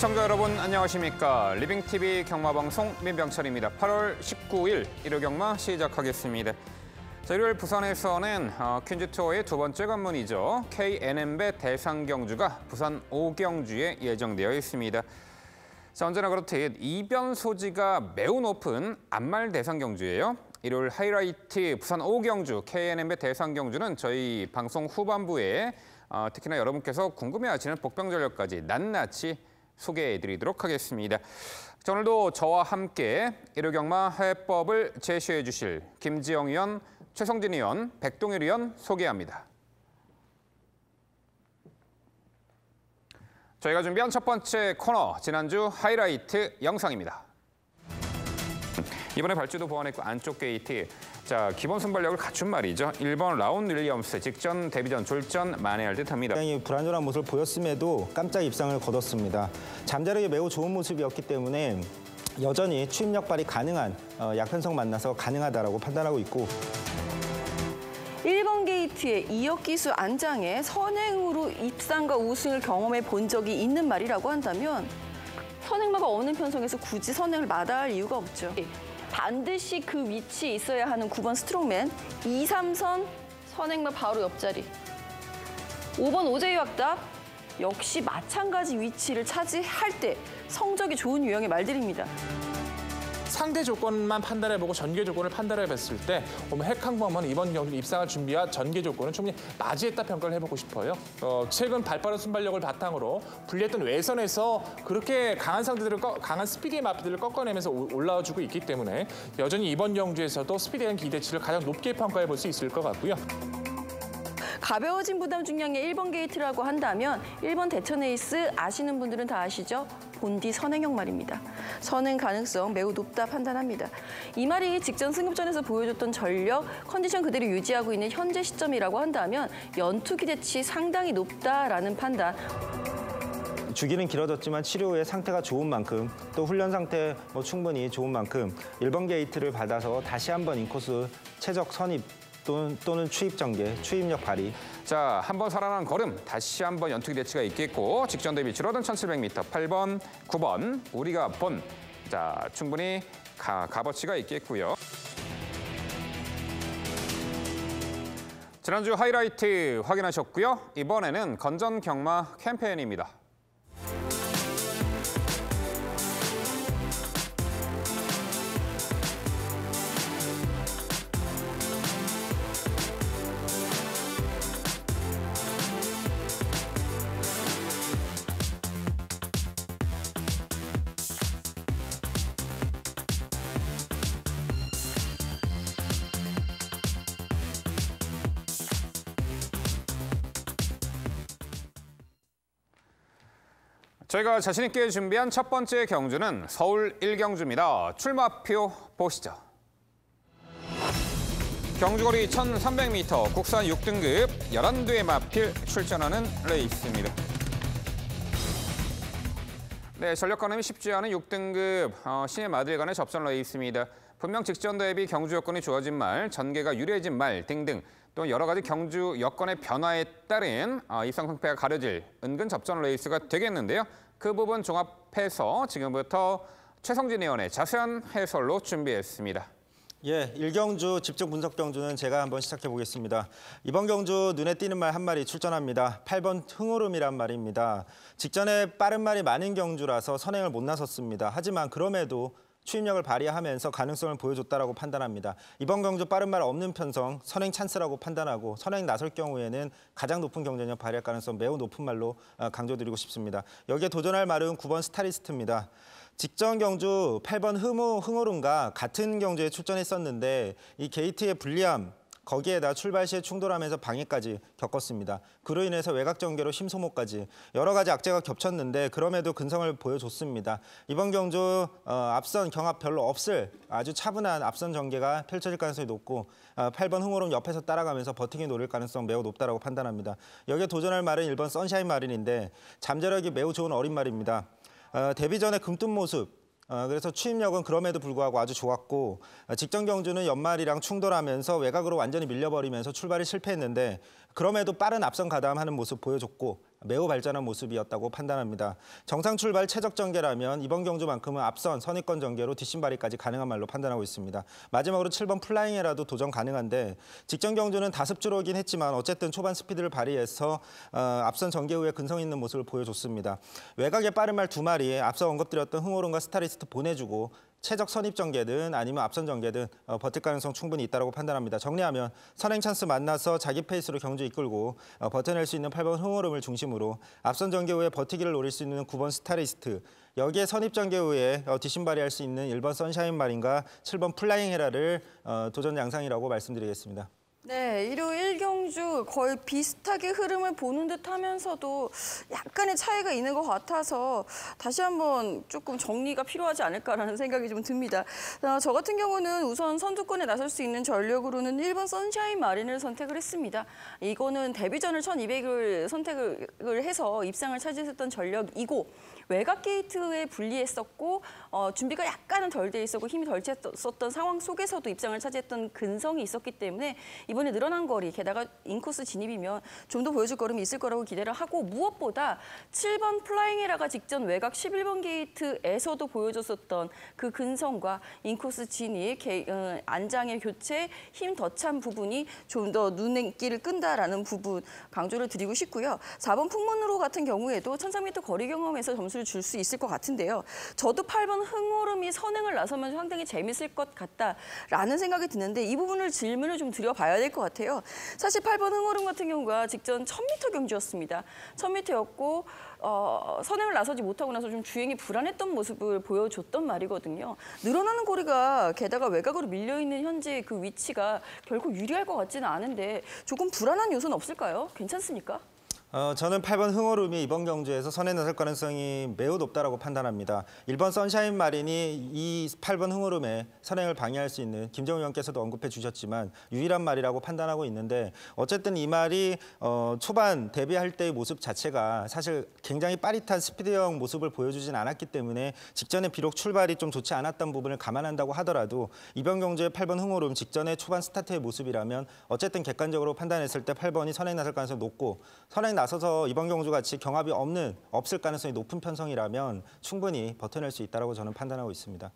시청자 여러분 안녕하십니까. 리빙TV 경마방송 민병철입니다. 8월 19일 일요 경마 시작하겠습니다. 자, 일요일 부산에서는 퀸즈 투어의 두 번째 관문이죠. KNM배 대상경주가 부산 오경주에 예정되어 있습니다. 자, 언제나 그렇듯 이변 소지가 매우 높은 암말 대상경주예요. 일요일 하이라이트 부산 오경주 KNM배 대상경주는 저희 방송 후반부에 특히나 여러분께서 궁금해하시는 복병전력까지 낱낱이 소개해드리도록 하겠습니다. 자, 오늘도 저와 함께 일요 경마 해법을 제시해 주실 김지영 의원, 최성진 의원, 백동일 의원 소개합니다. 저희가 준비한 첫 번째 코너, 지난주 하이라이트 영상입니다. 이번에 발주도 보완했고 안쪽 게이트. 자, 기본 순발력을 갖춘 말이죠. 1번 라운 윌리엄스, 직전, 데뷔전, 졸전 만회할 듯합니다. 굉장히 불안전한 모습을 보였음에도 깜짝 입상을 거뒀습니다. 잠자력이 매우 좋은 모습이었기 때문에 여전히 추임력 발휘 가능한 약편성 만나서 가능하다라고 판단하고 있고 1번 게이트의 이역기수 안장에 선행으로 입상과 우승을 경험해 본 적이 있는 말이라고 한다면 선행마가 어느 편성에서 굳이 선행을 마다할 이유가 없죠. 반드시 그 위치에 있어야 하는 9번 스트롱맨, 2, 3선 선행마 바로 옆자리. 5번 오제이 확답, 역시 마찬가지 위치를 차지할 때 성적이 좋은 유형의 말들입니다. 상대 조건만 판단해보고 전개 조건을 판단해봤을 때 핵항범은 이번 경기 입상을 준비한 전개 조건은 충분히 맞이했다 평가를 해보고 싶어요. 최근 발빠른 순발력을 바탕으로 불리했던 외선에서 그렇게 강한 상대들을 강한 스피디의 마피들을 꺾어내면서 올라와주고 있기 때문에 여전히 이번 경주에서도 스피디한 기대치를 가장 높게 평가해볼 수 있을 것 같고요. 가벼워진 부담 중량의 1번 게이트라고 한다면 1번 대천 에이스 아시는 분들은 다 아시죠? 본디 선행형 말입니다. 선행 가능성 매우 높다 판단합니다. 이 말이 직전 승급전에서 보여줬던 전력, 컨디션 그대로 유지하고 있는 현재 시점이라고 한다면 연투 기대치 상당히 높다라는 판단. 주기는 길어졌지만 치료 후에 상태가 좋은 만큼 또 훈련 상태 충분히 좋은 만큼 1번 게이트를 받아서 다시 한번 인코스 최적 선입 또는 추입 전개, 추입력 발휘. 자, 한 번 살아난 걸음, 다시 한번 연투 기대치가 있겠고 직전 대비 줄어든 1700m, 8번, 9번, 우리가 본. 자, 충분히 값어치가 있겠고요. 지난주 하이라이트 확인하셨고요. 이번에는 건전 경마 캠페인입니다. 저희가 자신 있게 준비한 첫 번째 경주는 서울 1경주입니다. 출마표 보시죠. 경주거리 1300m, 국산 6등급 11대의 마필 출전하는 레이스입니다. 네, 전력 가늠이 쉽지 않은 6등급 신의 마드에 관한 접전 레이스입니다. 분명 직전 대비 경주 여건이 좋아진 말, 전개가 유리해진 말 등등 또 여러 가지 경주 여건의 변화에 따른 입상 승패가 가려질 은근 접전 레이스가 되겠는데요. 그 부분 종합해서 지금부터 최성진 의원의 자세한 해설로 준비했습니다. 예, 1경주 집중 분석 경주는 제가 한번 시작해 보겠습니다. 이번 경주 눈에 띄는 말 한 마리 출전합니다. 8번 흥오름이란 말입니다. 직전에 빠른 말이 많은 경주라서 선행을 못 나섰습니다. 하지만 그럼에도 추임력을 발휘하면서 가능성을 보여줬다라고 판단합니다. 이번 경주 빠른 말 없는 편성, 선행 찬스라고 판단하고 선행 나설 경우에는 가장 높은 경쟁력 발휘할 가능성 매우 높은 말로 강조드리고 싶습니다. 여기에 도전할 말은 9번 스타리스트입니다. 직전 경주 8번 흥오름과 같은 경주에 출전했었는데 이 게이트의 불리함, 거기에다 출발 시에 충돌하면서 방해까지 겪었습니다. 그로 인해서 외곽 전개로 심소모까지 여러 가지 악재가 겹쳤는데 그럼에도 근성을 보여줬습니다. 이번 경주 앞선 경합 별로 없을 아주 차분한 앞선 전개가 펼쳐질 가능성이 높고 8번 흥오름 옆에서 따라가면서 버티기 노릴 가능성 매우 높다라고 판단합니다. 여기에 도전할 말은 1번 선샤인 마린인데 잠재력이 매우 좋은 어린 말입니다. 데뷔 전에 금뜬 모습, 그래서 추임력은 그럼에도 불구하고 아주 좋았고 직전 경주는 연말이랑 충돌하면서 외곽으로 완전히 밀려버리면서 출발이 실패했는데 그럼에도 빠른 앞선 가담하는 모습 보여줬고 매우 발전한 모습이었다고 판단합니다. 정상 출발 최적 전개라면 이번 경주만큼은 앞선 선입권 전개로 뒷심발이까지 가능한 말로 판단하고 있습니다. 마지막으로 7번 플라잉에라도 도전 가능한데 직전 경주는 다습주로긴 했지만 어쨌든 초반 스피드를 발휘해서 앞선 전개 후에 근성 있는 모습을 보여줬습니다. 외곽에 빠른 말 2마리, 앞서 언급드렸던 흥호론과 스타리스트 보내주고 최적 선입 전개든 아니면 앞선 전개든 버틸 가능성 충분히 있다고 판단합니다. 정리하면 선행 찬스 만나서 자기 페이스로 경주 이끌고 버텨낼 수 있는 8번 흥호름을 중심으로 앞선 전개 후에 버티기를 노릴 수 있는 9번 스타리스트, 여기에 선입 전개 후에 뒷심발이할 수 있는 1번 선샤인 마린과 7번 플라잉 헤라를 도전 양상이라고 말씀드리겠습니다. 네, 일요일 경주 거의 비슷하게 흐름을 보는 듯 하면서도 약간의 차이가 있는 것 같아서 다시 한번 조금 정리가 필요하지 않을까라는 생각이 좀 듭니다. 저 같은 경우는 우선 선두권에 나설 수 있는 전력으로는 1번 선샤인 마린을 선택을 했습니다. 이거는 데뷔전을 1200을 선택을 해서 입상을 차지했던 전력이고 외곽 게이트에 불리했었고 준비가 약간은 덜 돼 있었고 힘이 덜 찼었던 상황 속에서도 입상을 차지했던 근성이 있었기 때문에 이번에 늘어난 거리, 게다가 인코스 진입이면 좀 더 보여줄 걸음이 있을 거라고 기대를 하고 무엇보다 7번 플라잉에라가 직전 외곽 11번 게이트에서도 보여줬었던 그 근성과 인코스 진입, 안장의 교체, 힘 더 찬 부분이 좀 더 눈길을 끈다라는 부분 강조를 드리고 싶고요. 4번 풍문으로 같은 경우에도 1300m 거리 경험에서 점수를 줄 수 있을 것 같은데요. 저도 8번 흥오름이 선행을 나서면 상당히 재밌을 것 같다라는 생각이 드는데 이 부분을 질문을 좀 드려봐야 될 것 같아요. 사실 8번 흥오름 같은 경우가 직전 1000m 경주였습니다. 1000m였고 선행을 나서지 못하고 나서 좀 주행이 불안했던 모습을 보여줬던 말이거든요. 늘어나는 거리가 게다가 외곽으로 밀려있는 현재 그 위치가 결코 유리할 것 같지는 않은데 조금 불안한 요소는 없을까요? 괜찮습니까? 저는 8번 흥오름이 이번 경주에서 선에 나설 가능성이 매우 높다고 판단합니다. 1번 선샤인 마린이 이 8번 흥오름의 선행을 방해할 수 있는 김정우 의원께서도 언급해 주셨지만 유일한 말이라고 판단하고 있는데 어쨌든 이 말이 초반 데뷔할 때의 모습 자체가 사실 굉장히 빠릿한 스피드형 모습을 보여주진 않았기 때문에 직전에 비록 출발이 좀 좋지 않았던 부분을 감안한다고 하더라도 이번 경주의 8번 흥오름 직전의 초반 스타트의 모습이라면 어쨌든 객관적으로 판단했을 때 8번이 선행 나설 가능성이 높고 선행 나서서 이번 경주같이 경합이 없을 가능성이 높은 편성이라면 충분히 버텨낼 수 있다고 저는 판단하고 있습니다.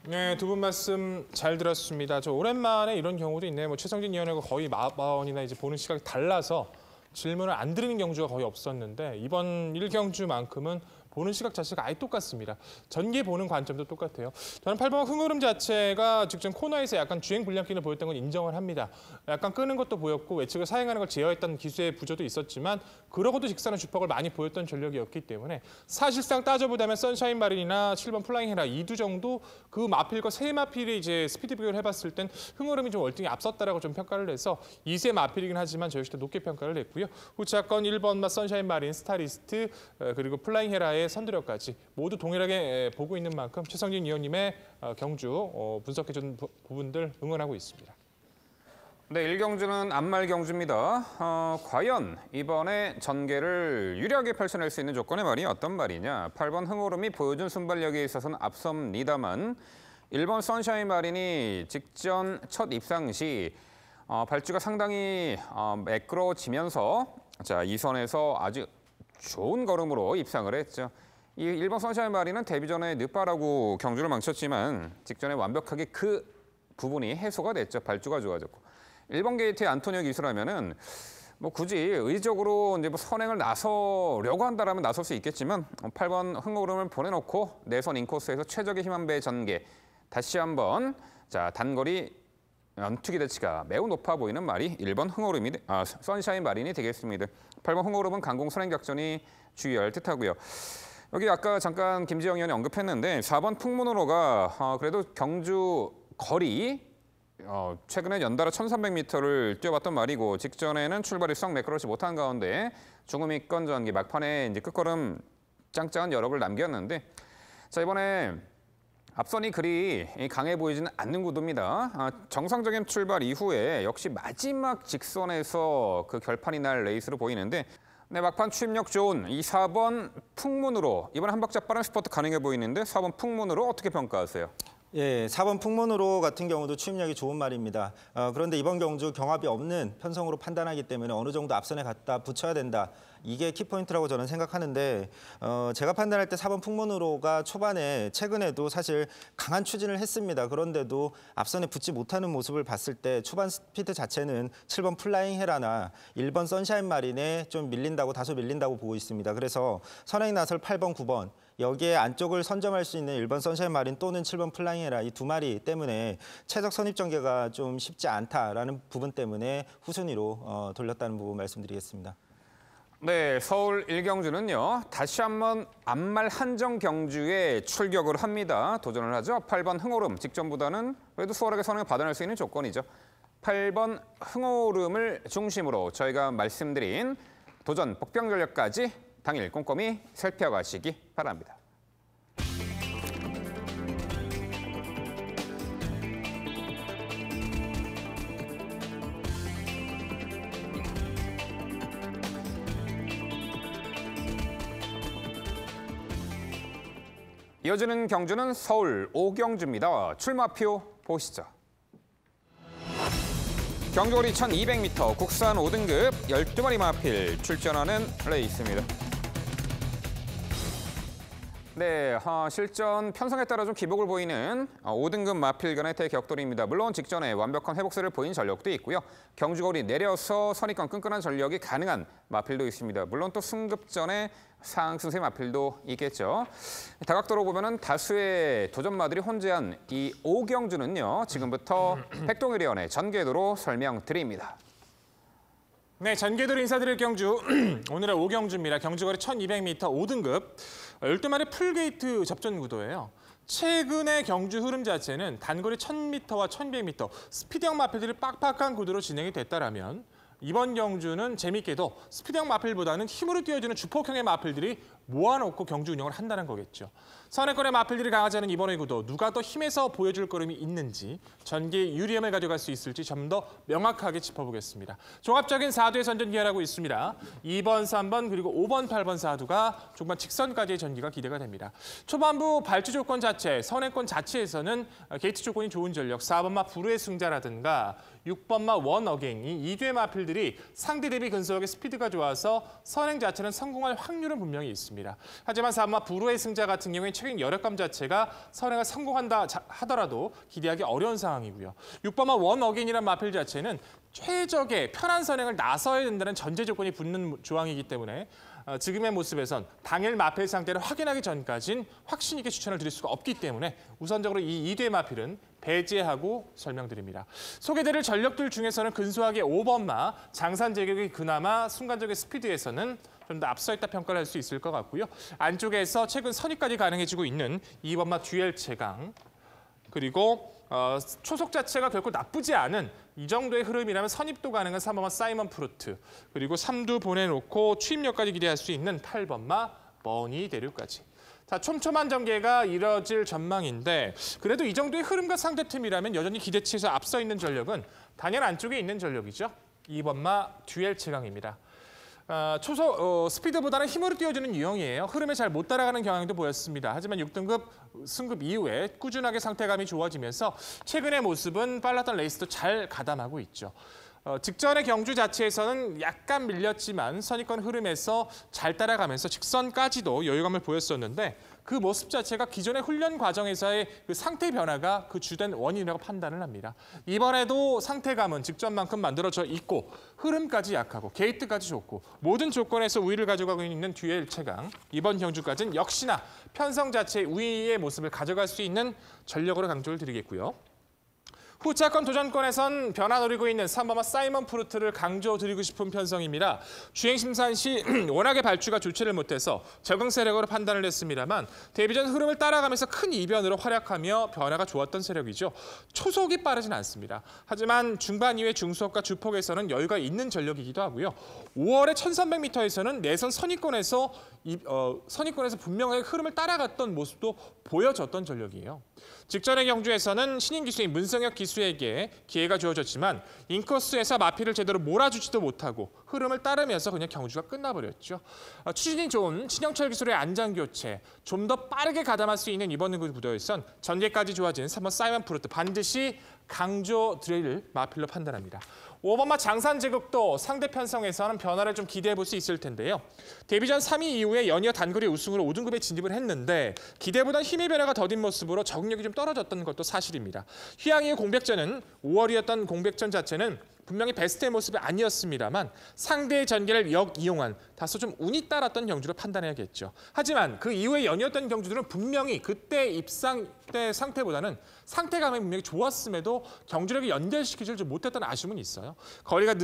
네, 두 분 말씀 잘 들었습니다. 저 오랜만에 이런 경우도 있네요. 최성진 위원하고 거의 마원이나 이제 보는 시각이 달라서 질문을 안 드리는 경주가 거의 없었는데 이번 1경주만큼은 보는 시각 자체가 아예 똑같습니다. 전개 보는 관점도 똑같아요. 저는 8번 흥오름 자체가 직전 코너에서 약간 주행 불량기를 보였던 건 인정을 합니다. 약간 끄는 것도 보였고 외측을 사행하는 걸 제어했던 기수의 부조도 있었지만 그러고도 직선의 주폭을 많이 보였던 전력이었기 때문에 사실상 따져보자면 선샤인 마린이나 7번 플라잉 헤라 이두 정도 그 마필과 세 마필이 이제 스피드 비교를 해봤을 땐 흥오름이 좀 월등히 앞섰다라고 좀 평가를 해서 2세 마필이긴 하지만 저 역시도 높게 평가를 했고요. 후차권 1번 선샤인 마린, 스타리스트 그리고 플라잉 헤라의 선두력까지 모두 동일하게 보고 있는 만큼 최성진 위원님의 경주 분석해준 부분들 응원하고 있습니다. 네, 1경주는 앞말 경주입니다. 과연 이번에 전개를 유리하게 펼쳐낼 수 있는 조건의 말이 어떤 말이냐. 8번 흥오름이 보여준 순발력에 있어서는 앞섭니다만 1번 선샤인 마린이 직전 첫 입상 시 발주가 상당히 매끄러워지면서 이 선에서 아주 좋은 걸음으로 입상을 했죠. 이 1번 선샤인 마린은 데뷔 전에 늦바라고 경주를 망쳤지만 직전에 완벽하게 그 부분이 해소가 됐죠. 발주가 좋아졌고. 1번 게이트의 안토니오 기수라면은 뭐 굳이 의적으로 이제 뭐 선행을 나서려고 한다라면 나설 수 있겠지만 8번 흥오름을 보내놓고 내선 인코스에서 최적의 힘 한 배의 전개. 다시 한번 단거리 연투기 대치가 매우 높아 보이는 말이 1번 선샤인 마린이 되겠습니다. 8번 흥오름은 강공 선행 작전이 주의할 듯하고요. 여기 아까 잠깐 김지영 의원이 언급했는데 4번 풍문으로가 그래도 경주 거리 최근에 연달아 1300m를 뛰어봤던 말이고 직전에는 출발이 썩 매끄럽지 못한 가운데 중후미권 전개 막판에 이제 끝걸음 짱짱한 여력을 남겼는데 이번에 앞선이 그리 강해 보이지는 않는 구도입니다. 정상적인 출발 이후에 역시 마지막 직선에서 그 결판이 날 레이스로 보이는데 네, 막판 추임력 좋은 이 4번 풍문으로 이번에 한 박자 빠른 스퍼트 가능해 보이는데 4번 풍문으로 어떻게 평가하세요? 예, 4번 풍문으로 같은 경우도 추임력이 좋은 말입니다. 그런데 이번 경주 경합이 없는 편성으로 판단하기 때문에 어느 정도 앞선에 갖다 붙여야 된다. 이게 키포인트라고 저는 생각하는데 제가 판단할 때 4번 풍문으로가 초반에 최근에도 사실 강한 추진을 했습니다. 그런데도 앞선에 붙지 못하는 모습을 봤을 때 초반 스피드 자체는 7번 플라잉 헤라나 1번 선샤인 마린에 좀 다소 밀린다고 보고 있습니다. 그래서 선행 나설 8번, 9번 여기에 안쪽을 선점할 수 있는 1번 선샤인 마린 또는 7번 플라잉 헤라 이 두 마리 때문에 최적 선입 전개가 좀 쉽지 않다라는 부분 때문에 후순위로 돌렸다는 부분 말씀드리겠습니다. 네, 서울 1경주는요. 다시 한번 앞말 한정 경주에 출격을 합니다. 도전을 하죠. 8번 흥오름, 직전보다는 그래도 수월하게 선행을 받아낼 수 있는 조건이죠. 8번 흥오름을 중심으로 저희가 말씀드린 도전 복병 전략까지 당일 꼼꼼히 살펴가시기 바랍니다. 이어지는 경주는 서울 5경주입니다. 출마표 보시죠. 경주거리 1200m 국산 5등급 12마리 마필 출전하는 레이스입니다. 네, 실전 편성에 따라 좀 기복을 보이는 5등급 마필 간의 대격돌입니다. 물론 직전에 완벽한 회복세를 보인 전력도 있고요. 경주거리 내려서 선입권 끈끈한 전력이 가능한 마필도 있습니다. 물론 또 승급전에 상승세 마필도 있겠죠. 다각도로 보면은 다수의 도전마들이 혼재한 이 5경주는요. 지금부터 백동일위원의 전개도로 설명드립니다. 네, 전개도로 인사드릴 경주 오늘의 5경주입니다. 경주거리 1200m 5등급 12마리 풀게이트 접전 구도예요. 최근의 경주 흐름 자체는 단거리 1000m와 1200m 스피드형 마필들이 빡빡한 구도로 진행이 됐다라면 이번 경주는 재밌게도 스피드형 마필보다는 힘으로 뛰어주는 주폭형의 마필들이 모아놓고 경주 운영을 한다는 거겠죠. 선행권의 마필들이 강하지 않은 이번의 구도, 누가 더 힘에서 보여줄 걸음이 있는지, 전개의 유리함을 가져갈 수 있을지 좀 더 명확하게 짚어보겠습니다. 종합적인 4두의 선전 기하라고 있습니다. 2번, 3번, 그리고 5번, 8번 4두가 중반 직선까지의 전기가 기대가 됩니다. 초반부 발주 조건 자체, 선행권 자체에서는 게이트 조건이 좋은 전력, 4번마 부르의 승자라든가 6번마 원어갱이 2두의 마필들이 상대 대비 근소하게 스피드가 좋아서 선행 자체는 성공할 확률은 분명히 있습니다. 하지만 4번마 부르의 승자 같은 경우에 최근 여력감 자체가 선행을 성공한다 하더라도 기대하기 어려운 상황이고요. 6번마 원어갱이란 마필 자체는 최적의 편한 선행을 나서야 된다는 전제 조건이 붙는 조항이기 때문에 지금의 모습에선 당일 마필 상태를 확인하기 전까진 확신 있게 추천을 드릴 수가 없기 때문에 우선적으로 이 2두의 마필은 배제하고 설명드립니다. 소개드릴 전력들 중에서는 근소하게 5번마 장산 제격이 그나마 순간적인 스피드에서는 좀 더 앞서 있다 평가를 할 수 있을 것 같고요. 안쪽에서 최근 선입까지 가능해지고 있는 2번마 듀엘 최강 그리고 초속 자체가 결코 나쁘지 않은 이 정도의 흐름이라면 선입도 가능한 3번마 사이먼 프루트 그리고 3두 보내놓고 추임력까지 기대할 수 있는 8번마 머니 대류까지. 자, 촘촘한 전개가 이뤄질 전망인데 그래도 이 정도의 흐름과 상대팀이라면 여전히 기대치에서 앞서 있는 전력은 단연 안쪽에 있는 전력이죠. 2번마 듀엘 최강입니다. 스피드보다는 힘으로 뛰어주는 유형이에요. 흐름에 잘 못 따라가는 경향도 보였습니다. 하지만 6등급 승급 이후에 꾸준하게 상태감이 좋아지면서 최근의 모습은 빨랐던 레이스도 잘 가담하고 있죠. 직전의 경주 자체에서는 약간 밀렸지만 선입권 흐름에서 잘 따라가면서 직선까지도 여유감을 보였었는데 그 모습 자체가 기존의 훈련 과정에서의 그 상태 변화가 그 주된 원인이라고 판단을 합니다. 이번에도 상태감은 직전만큼 만들어져 있고 흐름까지 약하고 게이트까지 좋고 모든 조건에서 우위를 가져가고 있는 듀엘 최강. 이번 경주까지는 역시나 편성 자체의 우위의 모습을 가져갈 수 있는 전력으로 강조를 드리겠고요. 후차권 도전권에선 변화 노리고 있는 3번마 사이먼 프루트를 강조드리고 싶은 편성입니다. 주행 심산 시 워낙에 발주가 좋지를 못해서 적응 세력으로 판단을 했습니다만 데뷔전 흐름을 따라가면서 큰 이변으로 활약하며 변화가 좋았던 세력이죠. 초속이 빠르진 않습니다. 하지만 중반 이후의 중속과 주폭에서는 여유가 있는 전력이기도 하고요. 5월의 1300m에서는 내선 선입권에서 분명하게 흐름을 따라갔던 모습도 보여줬던 전력이에요. 직전의 경주에서는 신인 기수인 문성혁 기수에게 기회가 주어졌지만 인코스에서 마필을 제대로 몰아주지도 못하고 흐름을 따르면서 그냥 경주가 끝나버렸죠. 추진이 좋은 신영철 기수의 안장 교체, 좀 더 빠르게 가담할 수 있는 이번 구도에선 전개까지 좋아진 3번 사이먼 프루트 반드시 강조 드레이를 마필로 판단합니다. 5번마 장산제국도 상대 편성에서는 변화를 좀 기대해 볼 수 있을 텐데요. 데뷔전 3위 이후에 연이어 단거리 우승으로 5등급에 진입을 했는데 기대보다 힘의 변화가 더딘 모습으로 적응력이 좀 떨어졌던 것도 사실입니다. 휴양 이후 공백전은 5월이었던 공백전 자체는 분명히 베스트의 모습이 아니었습니다만 상대의 전개를 역이용한 다소 좀 운이 따랐던 경주로 판단해야겠죠. 하지만 그 이후에 연이었던 경주들은 분명히 그때 입상 때 상태보다는 상태감이 분명히 좋았음에도 경주력을 연결시키지 못했던 아쉬움은 있어요. 거리가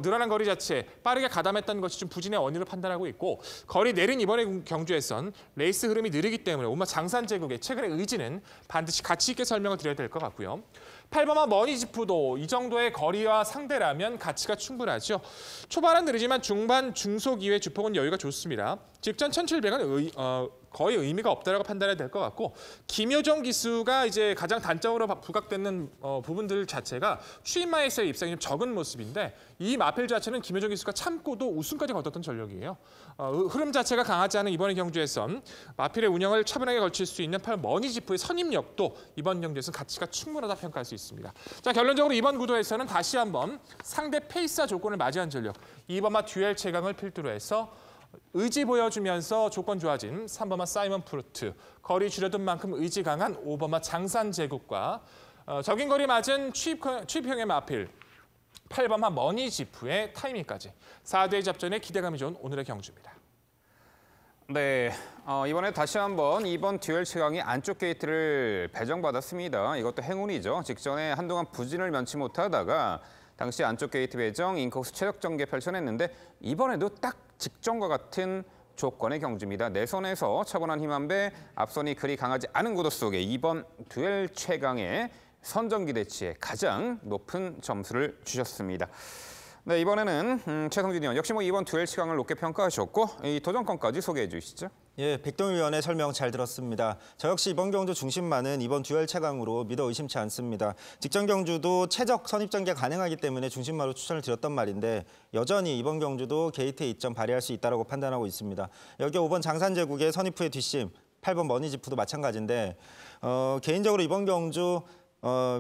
늘어난 거리 자체 빠르게 가담했던 것이 좀 부진의 원인으로 판단하고 있고 거리 내린 이번의 경주에선 레이스 흐름이 느리기 때문에 오마 장산제국의 최근의 의지는 반드시 가치 있게 설명을 드려야 될 것 같고요. 8번마 머니지프도 이 정도의 거리와 상대라면 가치가 충분하죠. 초반은 느리지만 중반, 중속 이후의 주폭은 여유가 좋습니다. 직전 1700은 거의 의미가 없다라고 판단해야 될 것 같고 김효정 기수가 이제 가장 단점으로 부각되는 부분들 자체가 추임마에서의 입상이 좀 적은 모습인데 이 마필 자체는 김효정 기수가 참고도 우승까지 거뒀던 전력이에요. 흐름 자체가 강하지 않은 이번의 경주에선 마필의 운영을 차분하게 걸칠 수 있는 머니지프의 선임력도 이번 경주에서는 가치가 충분하다 평가할 수 있습니다. 자, 결론적으로 이번 구도에서는 다시 한번 상대 페이스와 조건을 맞이한 전력 2번마 듀엘 최강을 필두로 해서 의지 보여주면서 조건 좋아진 3번마 사이먼 프루트, 거리 줄여둔 만큼 의지 강한 5번마 장산제국과 적인 거리 맞은 취입형의 마필, 8번마 머니지프의 타이밍까지 4대의 접전에 기대감이 좋은 오늘의 경주입니다. 네, 이번에 다시 한번 2번 듀얼 최강이 안쪽 게이트를 배정받았습니다. 이것도 행운이죠. 직전에 한동안 부진을 면치 못하다가 당시 안쪽 게이트 배정, 인코스 최적 전개 펼쳐냈는데 이번에도 딱 직전과 같은 조건의 경주입니다. 내선에서 차분한 힘 한 배, 앞선이 그리 강하지 않은 구도 속에 2번 듀얼 최강의 선전 기대치에 가장 높은 점수를 주셨습니다. 네, 이번에는 최성진 의원 역시 2번 듀얼 최강을 높게 평가하셨고 이 도전권까지 소개해 주시죠. 예, 백동일 위원의 설명 잘 들었습니다. 저 역시 이번 경주 중심만은 이번 듀얼 최강으로 믿어 의심치 않습니다. 직전 경주도 최적 선입 전개 가능하기 때문에 중심마로 추천을 드렸던 말인데 여전히 이번 경주도 게이트의 이점 발휘할 수 있다고 판단하고 있습니다. 여기 5번 장산제국의 선입 후의 뒷심, 8번 머니지프도 마찬가지인데 개인적으로 이번 경주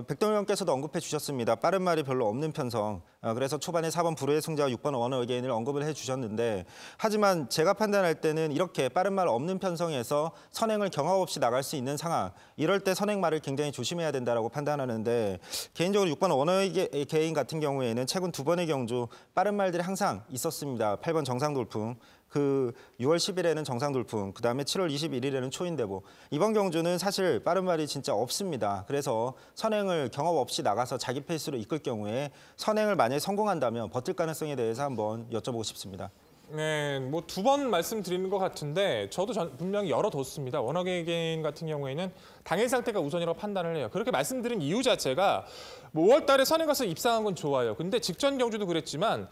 백동일 의원께서도 언급해 주셨습니다. 빠른 말이 별로 없는 편성. 그래서 초반에 4번 브루의 승자와 6번 원어 어게인을 언급을 해주셨는데 하지만 제가 판단할 때는 이렇게 빠른 말 없는 편성에서 선행을 경합 없이 나갈 수 있는 상황. 이럴 때 선행말을 굉장히 조심해야 된다고 판단하는데 개인적으로 6번 원어 어게인 같은 경우에는 최근 2번의 경주 빠른 말들이 항상 있었습니다. 8번 정상돌풍. 그 6월 10일에는 정상돌풍, 그다음에 7월 21일에는 초인대보. 이번 경주는 사실 빠른 말이 진짜 없습니다. 그래서 선행을 경합 없이 나가서 자기 페이스로 이끌 경우에 선행을 만약에 성공한다면 버틸 가능성에 대해서 한번 여쭤보고 싶습니다. 네, 뭐 2번 말씀드리는 것 같은데 저도 분명히 열어뒀습니다. 원어게인 같은 경우에는 당일 상태가 우선이라고 판단을 해요. 그렇게 말씀드린 이유 자체가 5월 달에 선행 가서 입상한 건 좋아요. 근데 직전 경주도 그랬지만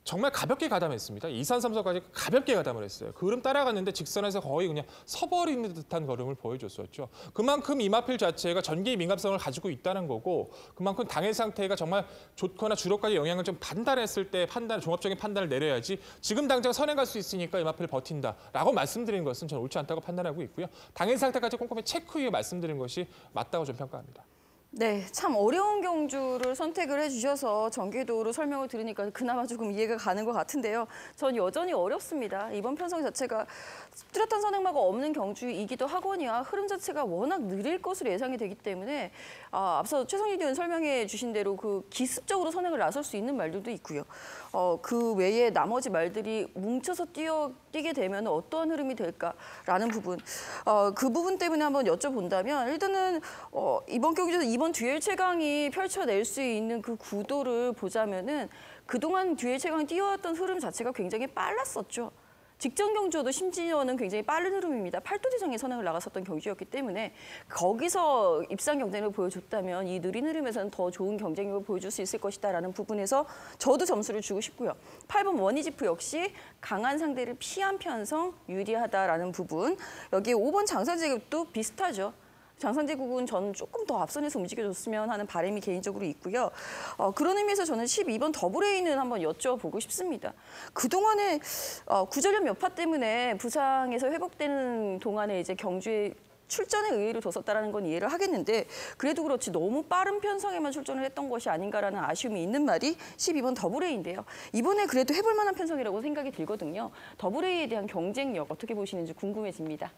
정말 가볍게 가담했습니다. 2선, 3선까지 가볍게 가담을 했어요. 그 흐름 따라갔는데 직선에서 거의 그냥 서버리는 듯한 걸음을 보여줬었죠. 그만큼 이마필 자체가 전개의 민감성을 가지고 있다는 거고 그만큼 당일 상태가 정말 좋거나 주로까지 영향을 좀 판단했을 때 종합적인 판단을 내려야지 지금 당장 선행 갈 수 있으니까 이마필 버틴다라고 말씀드리는 것은 저는 옳지 않다고 판단하고 있고요. 당일 상태까지 꼼꼼히 체크 후에 말씀드린 것이 맞다고 좀 평가합니다. 네, 참 어려운 경주를 선택을 해주셔서 전개도로 설명을 들으니까 그나마 조금 이해가 가는 것 같은데요. 전 여전히 어렵습니다. 이번 편성 자체가 뚜렷한 선행마가 없는 경주이기도 하거니와 흐름 자체가 워낙 느릴 것으로 예상이 되기 때문에 앞서 최성진 의원 설명해 주신 대로 그 기습적으로 선행을 나설 수 있는 말들도 있고요. 그 외에 나머지 말들이 뭉쳐서 뛰게 되면 어떠한 흐름이 될까라는 부분. 그 부분 때문에 한번 여쭤본다면 일단은 이번 경기에서 이번 듀얼 최강이 펼쳐낼 수 있는 그 구도를 보자면은 그동안 듀얼 최강이 뛰어왔던 흐름 자체가 굉장히 빨랐었죠. 직전 경주도 심지어는 굉장히 빠른 흐름입니다. 8도 지상의 선행을 나갔었던 경주였기 때문에 거기서 입상 경쟁력을 보여줬다면 이 느린 흐름에서는 더 좋은 경쟁력을 보여줄 수 있을 것이다라는 부분에서 저도 점수를 주고 싶고요. 8번 머니지프 역시 강한 상대를 피한 편성 유리하다라는 부분. 여기 5번 장산제국도 비슷하죠. 장산제국은 저는 조금 더 앞선에서 움직여줬으면 하는 바람이 개인적으로 있고요. 그런 의미에서 저는 12번 더블A는 한번 여쭤보고 싶습니다. 그동안에 구절염 여파 때문에 부상에서 회복되는 동안에 이제 경주에 출전에 의의를 뒀었다는 건 이해를 하겠는데 그래도 그렇지 너무 빠른 편성에만 출전을 했던 것이 아닌가라는 아쉬움이 있는 말이 12번 더블A인데요. 이번에 그래도 해볼 만한 편성이라고 생각이 들거든요. 더블A에 대한 경쟁력 어떻게 보시는지 궁금해집니다.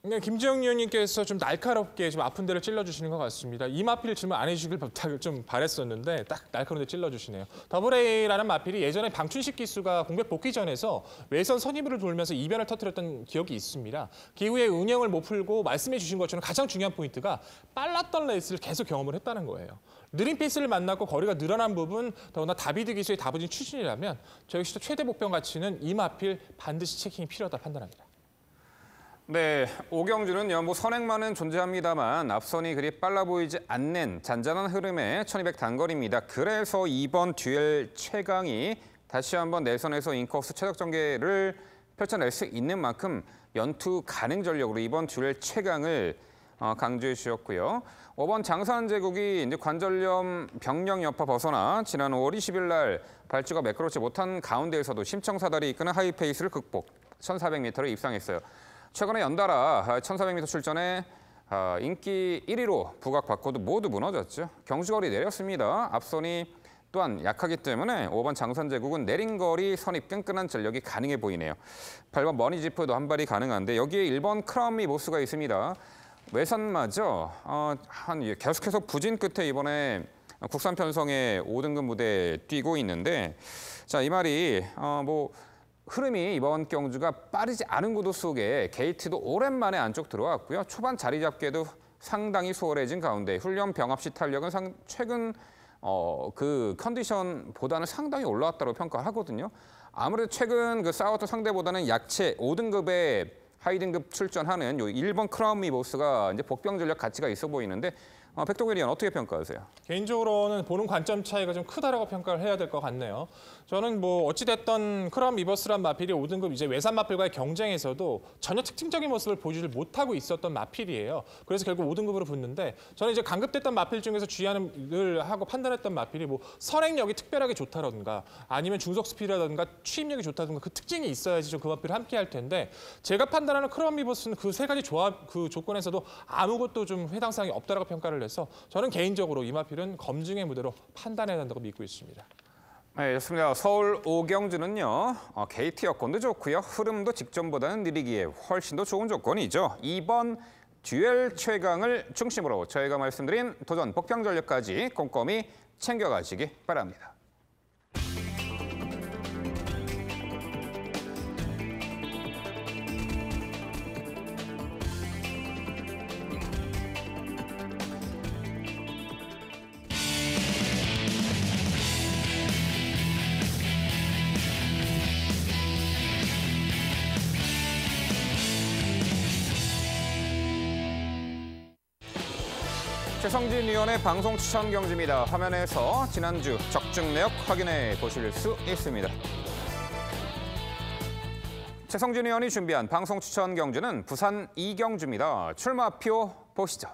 네, 김지영 의원님께서 좀 날카롭게 좀 아픈 데를 찔러주시는 것 같습니다. 이 마필 질문 안 해주시길 좀 바랬었는데 딱 날카로운 데 찔러주시네요. 더블A라는 마필이 예전에 방춘식 기수가 공백 복귀전에서 외선 선입을 돌면서 이변을 터뜨렸던 기억이 있습니다. 그 이후에 운영을 못 풀고 말씀해 주신 것처럼 가장 중요한 포인트가 빨랐던 레이스를 계속 경험을 했다는 거예요. 느린 페이스를 만났고 거리가 늘어난 부분, 더구나 다비드 기수의 다부진 추진이라면 저 역시도 최대 목표 가치는 이 마필 반드시 체킹이 필요하다 판단합니다. 네, 오경주는요, 선행만은 존재합니다만 앞선이 그리 빨라 보이지 않는 잔잔한 흐름의 1200 단거리입니다. 그래서 이번 듀엘 최강이 다시 한번 내선에서 인코스 최적 전개를 펼쳐낼 수 있는 만큼 연투 가능 전력으로 이번 듀엘 최강을 강조해 주셨고요. 5번 장산제국이 이제 관절염 병력 여파 벗어나 지난 5월 20일 날 발주가 매끄럽지 못한 가운데에서도 심청사다리 이끄는 하이페이스를 극복, 1400m를 입상했어요. 최근에 연달아 1400m 출전에 인기 1위로 부각받고도 모두 무너졌죠. 경주거리 내렸습니다. 앞선이 또한 약하기 때문에 5번 장산제국은 내린 거리 선입 끈끈한 전력이 가능해 보이네요. 8번 머니지프도 한 발이 가능한데 여기에 1번 크라운미 모스가 있습니다. 외선마저 계속해서 부진 끝에 이번에 국산 편성의 5등급 무대에 뛰고 있는데 자, 이 말이 흐름이 이번 경주가 빠르지 않은 구도 속에 게이트도 오랜만에 안쪽 들어왔고요. 초반 자리 잡기에도 상당히 수월해진 가운데 훈련 병합 시 탄력은 최근 그 컨디션보다는 상당히 올라왔다고 평가하거든요. 아무래도 최근 그 싸웠던 상대보다는 약체 5등급의 하이 등급 출전하는 요 1번 크라운미 보스가 이제 복병 전력 가치가 있어 보이는데 백동일 의원 어떻게 평가하세요? 개인적으로는 보는 관점 차이가 좀 크다라고 평가를 해야 될 것 같네요. 저는 어찌됐던 크라운 미버스란 마필이 5등급 이제 외산 마필과의 경쟁에서도 전혀 특징적인 모습을 보여주지 못하고 있었던 마필이에요. 그래서 결국 5등급으로 붙는데 저는 이제 강급됐던 마필 중에서 주의하는 하고 판단했던 마필이 선행력이 특별하게 좋다던가 아니면 중속 스피드라든가 추임력이 좋다든가 그 특징이 있어야지 좀 그 마필을 함께 할 텐데 제가 판단하는 크라운 미버스는 그 세 가지 조합 그 조건에서도 아무것도 좀 해당 사항이 없다라고 평가를 해서 저는 개인적으로 이 마필은 검증의 무대로 판단해야 한다고 믿고 있습니다. 네, 좋습니다. 서울 오경주는요, 게이트 여건도 좋고요. 흐름도 직전보다는 느리기에 훨씬 더 좋은 조건이죠. 2번 듀엘 최강을 중심으로 저희가 말씀드린 도전 복병 전력까지 꼼꼼히 챙겨가시기 바랍니다. 최성진 위원의 방송 추천 경주입니다. 화면에서 지난주 적중 내역 확인해 보실 수 있습니다. 최성진 위원이 준비한 방송 추천 경주는 부산 이경주입니다. 출마표 보시죠.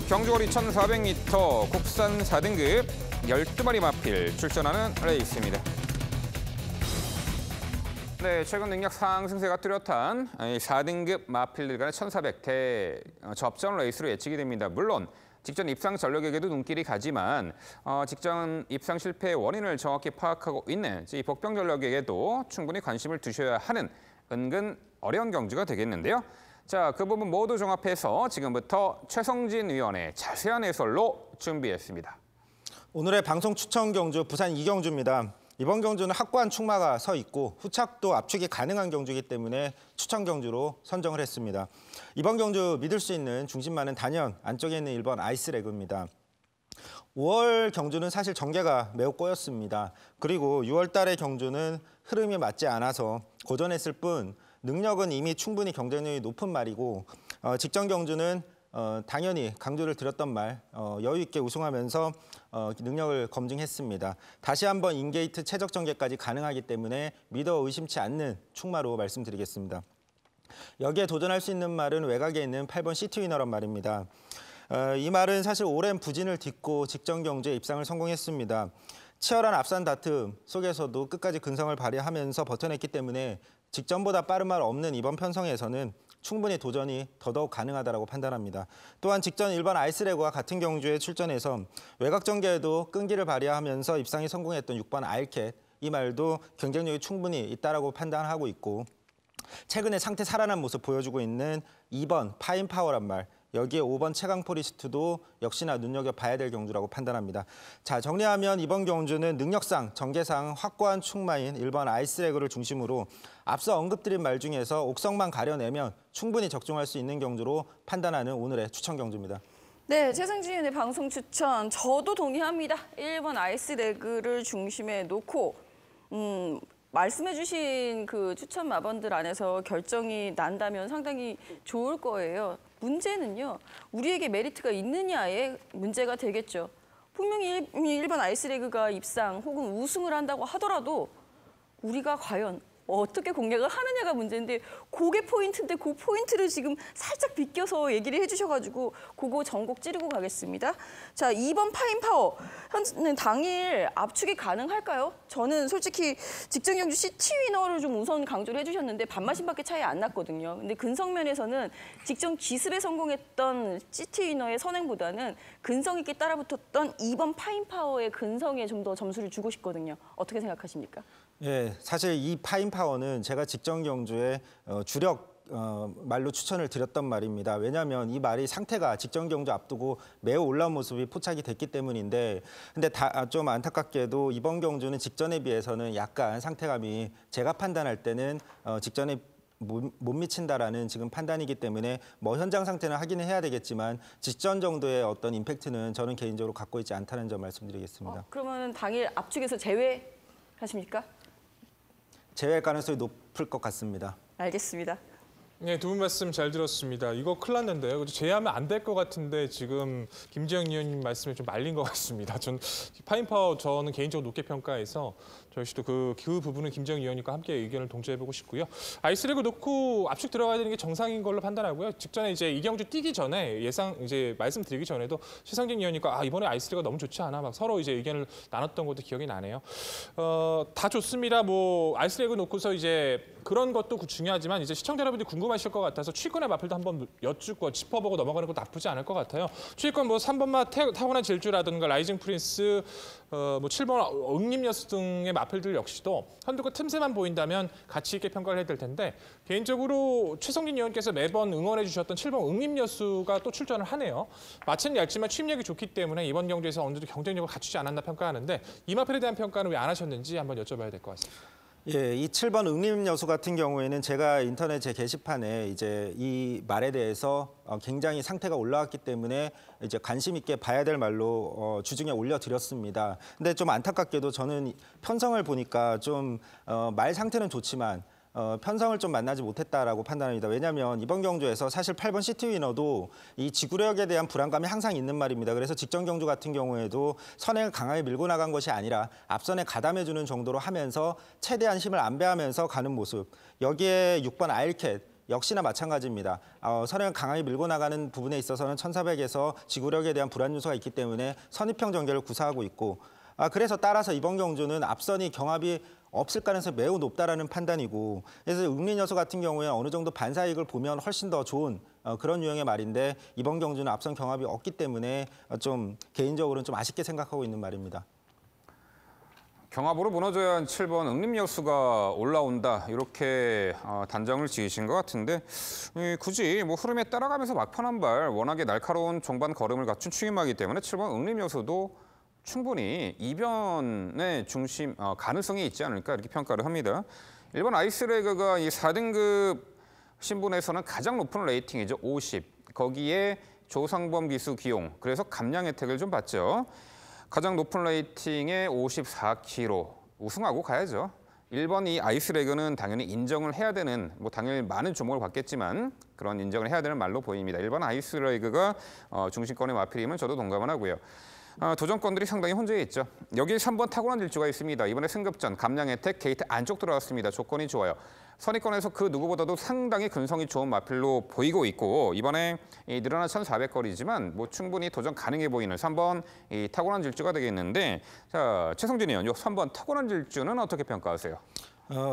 경주거리 1400m 국산 4등급 12마리 마필 출전하는 레이스입니다. 네, 최근 능력 상승세가 뚜렷한 4등급 마필들 간의 1400대 접전 레이스로 예측이 됩니다. 물론 직전 입상 전력에게도 눈길이 가지만 직전 입상 실패의 원인을 정확히 파악하고 있는 이 복병 전력에게도 충분히 관심을 두셔야 하는 은근 어려운 경주가 되겠는데요. 자, 그 부분 모두 종합해서 지금부터 최성진 위원의 자세한 해설로 준비했습니다. 오늘의 방송 추천 경주 부산 이경주입니다. 이번 경주는 확고한 축마가 서 있고 후착도 압축이 가능한 경주이기 때문에 추천 경주로 선정을 했습니다. 이번 경주 믿을 수 있는 중심만은 단연 안쪽에 있는 1번 아이스레그입니다. 5월 경주는 사실 전개가 매우 꼬였습니다. 그리고 6월 달의 경주는 흐름이 맞지 않아서 고전했을 뿐 능력은 이미 충분히 경쟁력이 높은 말이고 직전 경주는 당연히 강조를 드렸던 말 여유 있게 우승하면서 능력을 검증했습니다. 다시 한번 인게이트 최적 전개까지 가능하기 때문에 믿어 의심치 않는 축마로 말씀드리겠습니다. 여기에 도전할 수 있는 말은 외곽에 있는 8번 시티위너란 말입니다. 이 말은 사실 오랜 부진을 딛고 직전 경주에 입상을 성공했습니다. 치열한 앞선 다툼 속에서도 끝까지 근성을 발휘하면서 버텨냈기 때문에 직전보다 빠른 말 없는 이번 편성에서는 충분히 도전이 더더욱 가능하다고 판단합니다. 또한 직전 1번 아이스레그와 같은 경주에 출전해서 외곽 전개에도 끈기를 발휘하면서 입상에 성공했던 6번 아일캣, 이 말도 경쟁력이 충분히 있다고 판단하고 있고, 최근에 상태 살아난 모습 보여주고 있는 2번 파인파워란 말, 여기에 5번 최강 포리스트도 역시나 눈여겨봐야 될 경주라고 판단합니다. 자, 정리하면 이번 경주는 능력상, 전개상 확고한 충마인 1번 아이스레그를 중심으로 앞서 언급드린 말 중에서 옥성만 가려내면 충분히 적중할 수 있는 경주로 판단하는 오늘의 추천 경주입니다. 네, 최승진의 방송 추천 저도 동의합니다. 1번 아이스레그를 중심에 놓고 말씀해주신 그 추천 마번들 안에서 결정이 난다면 상당히 좋을 거예요. 문제는요, 우리에게 메리트가 있느냐에 문제가 되겠죠. 분명히 1번 아이스레그가 입상 혹은 우승을 한다고 하더라도 우리가 과연 어떻게 공략을 하느냐가 문제인데, 그게 포인트인데 그 포인트를 지금 살짝 비껴서 얘기를 해주셔가지고 그거 전곡 찌르고 가겠습니다. 자, 2번 파인파워. 현재는 당일 압축이 가능할까요? 저는 솔직히 직전 경주 시티위너를 좀 우선 강조를 해주셨는데 반마신밖에 차이 안 났거든요. 근데 근성면에서는 직전 기습에 성공했던 시티위너의 선행보다는 근성 있게 따라붙었던 2번 파인파워의 근성에 좀 더 점수를 주고 싶거든요. 어떻게 생각하십니까? 예, 사실 이 파인파워는 제가 직전 경주에 주력 말로 추천을 드렸던 말입니다. 왜냐하면 이 말이 상태가 직전 경주 앞두고 매우 올라온 모습이 포착이 됐기 때문인데, 근데 좀 안타깝게도 이번 경주는 직전에 비해서는 약간 상태감이 제가 판단할 때는 직전에 못 미친다라는 지금 판단이기 때문에 뭐 현장 상태는 확인을 해야 되겠지만 직전 정도의 어떤 임팩트는 저는 개인적으로 갖고 있지 않다는 점 말씀드리겠습니다. 그러면 당일 압축에서 제외하십니까? 제외할 가능성이 높을 것 같습니다. 알겠습니다. 네, 두 분 말씀 잘 들었습니다. 이거 큰일 났는데요. 제외하면 안 될 것 같은데 지금 김지영 의원님 말씀에 좀 말린 것 같습니다. 전 파인파워 저는 개인적으로 높게 평가해서 저희 씨도 그 부분은 김지영 의원님과 함께 의견을 동조해보고 싶고요. 아이스레그 놓고 압축 들어가야 되는 게 정상인 걸로 판단하고요. 직전에 이제 이경주 뛰기 전에 이제 말씀드리기 전에도 최상진 의원님과 이번에 아이스레그가 너무 좋지 않아 막 서로 이제 의견을 나눴던 것도 기억이 나네요. 다 좋습니다. 뭐 아이스레그 놓고서 이제 그런 것도 중요하지만 이제 시청자 여러분들이 궁금하실 것 같아서 추위권의 마필도 한번 여쭙고 짚어보고 넘어가는 것도 나쁘지 않을 것 같아요. 추위권 뭐 3번마 타고난 질주라든가 라이징 프린스, 뭐 7번 응립여수 등의 마필들 역시도 한두 그 틈새만 보인다면 가치 있게 평가를 해야 될 텐데, 개인적으로 최성진 의원께서 매번 응원해 주셨던 7번 응립여수가 또 출전을 하네요. 마체는 얇지만 취임력이 좋기 때문에 이번 경주에서 어느 정도 경쟁력을 갖추지 않았나 평가하는데, 이 마필에 대한 평가는 왜 안 하셨는지 한번 여쭤봐야 될 것 같습니다. 예, 이 7번 응립여수 같은 경우에는 제가 인터넷 제 게시판에 이제 이 말에 대해서 굉장히 상태가 올라왔기 때문에 이제 관심 있게 봐야 될 말로 주중에 올려드렸습니다. 근데 좀 안타깝게도 저는 편성을 보니까 좀 말 상태는 좋지만 편성을 좀 만나지 못했다라고 판단합니다. 왜냐하면 이번 경주에서 사실 8번 시티위너도 이 지구력에 대한 불안감이 항상 있는 말입니다. 그래서 직전 경주 같은 경우에도 선행을 강하게 밀고 나간 것이 아니라 앞선에 가담해주는 정도로 하면서 최대한 힘을 안배하면서 가는 모습. 여기에 6번 아일캣 역시나 마찬가지입니다. 선행을 강하게 밀고 나가는 부분에 있어서는 1400에서 지구력에 대한 불안 요소가 있기 때문에 선입형 전개를 구사하고 있고, 그래서 따라서 이번 경주는 앞선이 경합이 없을 가능성이 매우 높다라는 판단이고, 그래서 응립여수 같은 경우에 어느 정도 반사이익을 보면 훨씬 더 좋은 그런 유형의 말인데, 이번 경주는 앞선 경합이 없기 때문에 좀 개인적으로는 좀 아쉽게 생각하고 있는 말입니다. 경합으로 무너져야 한 7번 응립여수가 올라온다, 이렇게 단정을 지으신 것 같은데, 굳이 뭐 흐름에 따라가면서 막판 한 발, 워낙에 날카로운 종반 걸음을 갖춘 추임하기 때문에 7번 응립여수도 충분히 이변의 중심 가능성이 있지 않을까, 이렇게 평가를 합니다. 1번 아이스레그가 이 4등급 신분에서는 가장 높은 레이팅이죠. 50. 거기에 조상범 기수 기용. 그래서 감량 혜택을 좀 받죠. 가장 높은 레이팅에 54kg. 우승하고 가야죠. 1번 이 아이스레그는 당연히 인정을 해야 되는, 뭐 당연히 많은 주목을 받겠지만 그런 인정을 해야 되는 말로 보입니다. 1번 아이스레그가 중심권의 마필임은 저도 동감을 하고요. 도전권들이 상당히 혼재해 있죠. 여기 3번 탁월한 질주가 있습니다. 이번에 승급전 감량 혜택 게이트 안쪽 들어왔습니다. 조건이 좋아요. 선입권에서 그 누구보다도 상당히 근성이 좋은 마필로 보이고 있고 이번에 늘어난 1,400거리지만 뭐 충분히 도전 가능해 보이는 3번 이 탁월한 질주가 되겠는데 자 최성진 의원, 요 3번 탁월한 질주는 어떻게 평가하세요?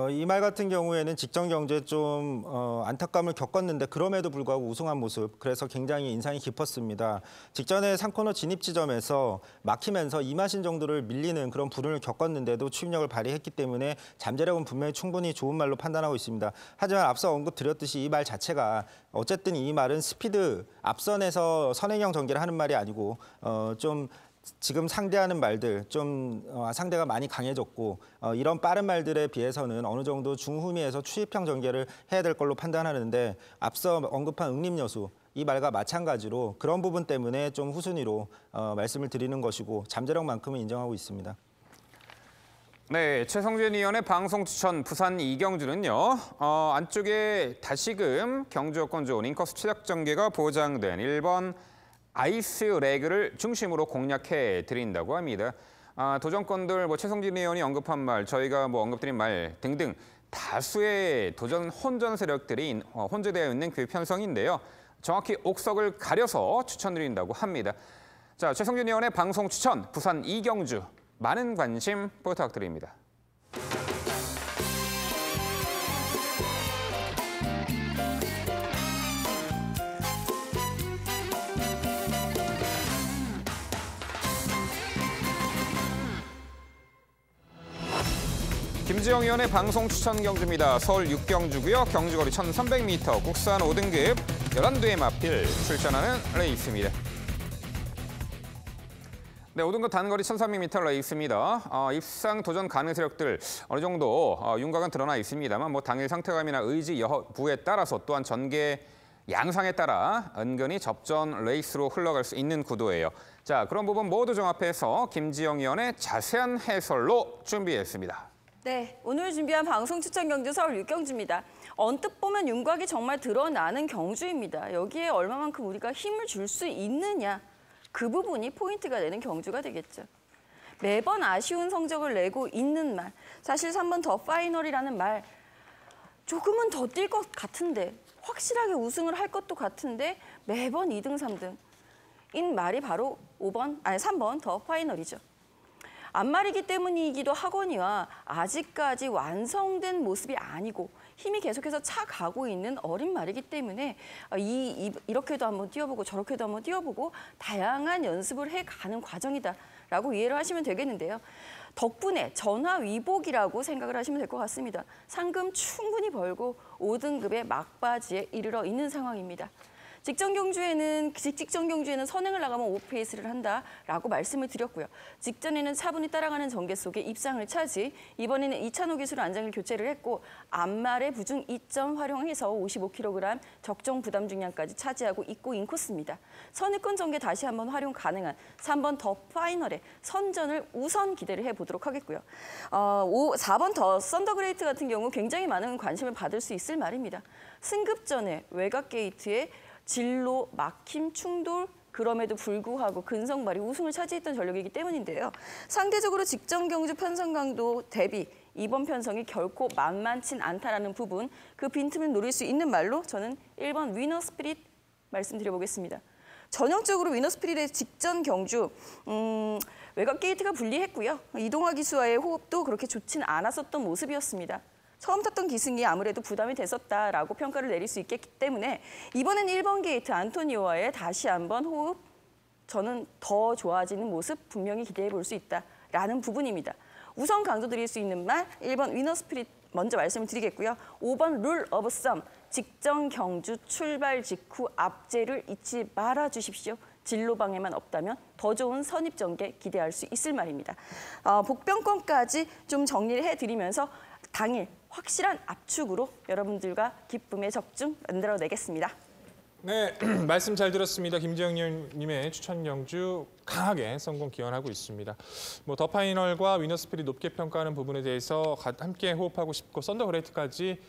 이 말 같은 경우에는 직전 경주에 좀 안타까움을 겪었는데 그럼에도 불구하고 우승한 모습, 그래서 굉장히 인상이 깊었습니다. 직전에 3코너 진입 지점에서 막히면서 2마신 정도를 밀리는 그런 불운을 겪었는데도 추임력을 발휘했기 때문에 잠재력은 분명히 충분히 좋은 말로 판단하고 있습니다. 하지만 앞서 언급드렸듯이 이 말 자체가 어쨌든 이 말은 스피드 앞선에서 선행형 전개를 하는 말이 아니고 좀 지금 상대하는 말들 좀 상대가 많이 강해졌고 이런 빠른 말들에 비해서는 어느 정도 중후미에서 추입형 전개를 해야 될 걸로 판단하는데 앞서 언급한 응립여수 이 말과 마찬가지로 그런 부분 때문에 좀 후순위로 말씀을 드리는 것이고 잠재력만큼은 인정하고 있습니다. 네, 최성진 의원의 방송 추천 부산 이경주는요. 안쪽에 다시금 경주 여건 좋은 인코스 최적 전개가 보장된 1번 아이스 레그를 중심으로 공략해 드린다고 합니다. 도전권들 뭐 최성진 의원이 언급한 말, 저희가 뭐 언급드린 말 등등 다수의 도전 혼전 세력들이 혼재되어 있는 그 편성인데요. 정확히 옥석을 가려서 추천드린다고 합니다. 자, 최성진 의원의 방송 추천 부산 이경주 많은 관심 부탁드립니다. 김지영 의원의 방송 추천 경주입니다. 서울 6경주고요. 경주거리 1,300m, 국산 5등급 11대의 마필 출전하는 레이스입니다. 네, 5등급 단거리 1,300m 레이스입니다. 입상 도전 가능 세력들 어느 정도 윤곽은 드러나 있습니다만 뭐 당일 상태감이나 의지 여부에 따라서 또한 전개 양상에 따라 은근히 접전 레이스로 흘러갈 수 있는 구도예요. 자, 그런 부분 모두 종합해서 김지영 의원의 자세한 해설로 준비했습니다. 네, 오늘 준비한 방송 추천 경주 서울 6경주입니다. 언뜻 보면 윤곽이 정말 드러나는 경주입니다. 여기에 얼마만큼 우리가 힘을 줄 수 있느냐, 그 부분이 포인트가 되는 경주가 되겠죠. 매번 아쉬운 성적을 내고 있는 말, 사실 3번 더 파이널이라는 말, 조금은 더 뛸 것 같은데, 확실하게 우승을 할 것도 같은데 매번 2등, 3등. 인 말이 바로 3번 더 파이널이죠. 앞말이기 때문이기도 하거니와 아직까지 완성된 모습이 아니고 힘이 계속해서 차가고 있는 어린 말이기 때문에 이렇게도 한번 뛰어보고 저렇게도 한번 뛰어보고 다양한 연습을 해가는 과정이다라고 이해를 하시면 되겠는데요. 덕분에 전화위복이라고 생각을 하시면 될 것 같습니다. 상금 충분히 벌고 5등급의 막바지에 이르러 있는 상황입니다. 직전 경주에는 선행을 나가면 5페이스를 한다라고 말씀을 드렸고요. 직전에는 차분히 따라가는 전개 속에 입상을 차지, 이번에는 이찬호 기수로 안장을 교체를 했고 앞말의 부중 2점 활용해서 55kg 적정 부담 중량까지 차지하고 있고 인코스입니다. 선입권 전개 다시 한번 활용 가능한 3번 더 파이널의 선전을 우선 기대를 해보도록 하겠고요. 4번 더 썬더그레이트 같은 경우 굉장히 많은 관심을 받을 수 있을 말입니다. 승급전에 외곽 게이트에 진로, 막힘, 충돌, 그럼에도 불구하고 근성 발휘 우승을 차지했던 전력이기 때문인데요. 상대적으로 직전 경주 편성 강도 대비 이번 편성이 결코 만만치 않다라는 부분, 그 빈틈을 노릴 수 있는 말로 저는 1번 위너 스피릿 말씀드려보겠습니다. 전형적으로 위너 스피릿의 직전 경주 외곽 게이트가 불리했고요. 이동화 기수와의 호흡도 그렇게 좋진 않았었던 모습이었습니다. 처음 탔던 기승이 아무래도 부담이 됐었다라고 평가를 내릴 수 있겠기 때문에 이번엔 1번 게이트 안토니오와의 다시 한번 호흡, 저는 더 좋아지는 모습 분명히 기대해 볼 수 있다라는 부분입니다. 우선 강조드릴 수 있는 말 1번 위너 스피릿 먼저 말씀을 드리겠고요. 5번 룰 오브 썸, 직전 경주 출발 직후 앞제를 잊지 말아 주십시오. 진로 방해만 없다면 더 좋은 선입 전개 기대할 수 있을 말입니다. 복병권까지 좀 정리를 해드리면서 당일 확실한 압축으로 여러분들과 기쁨의 적중 만들어내겠습니다. 네, 말씀 잘 들었습니다. 김지영 의원님의 추천 경주 강하게 성공 기원하고 있습니다. 더 파이널과 위너 스피릿 높게 평가하는 부분에 대해서 함께 호흡하고 싶고 썬더그레이트까지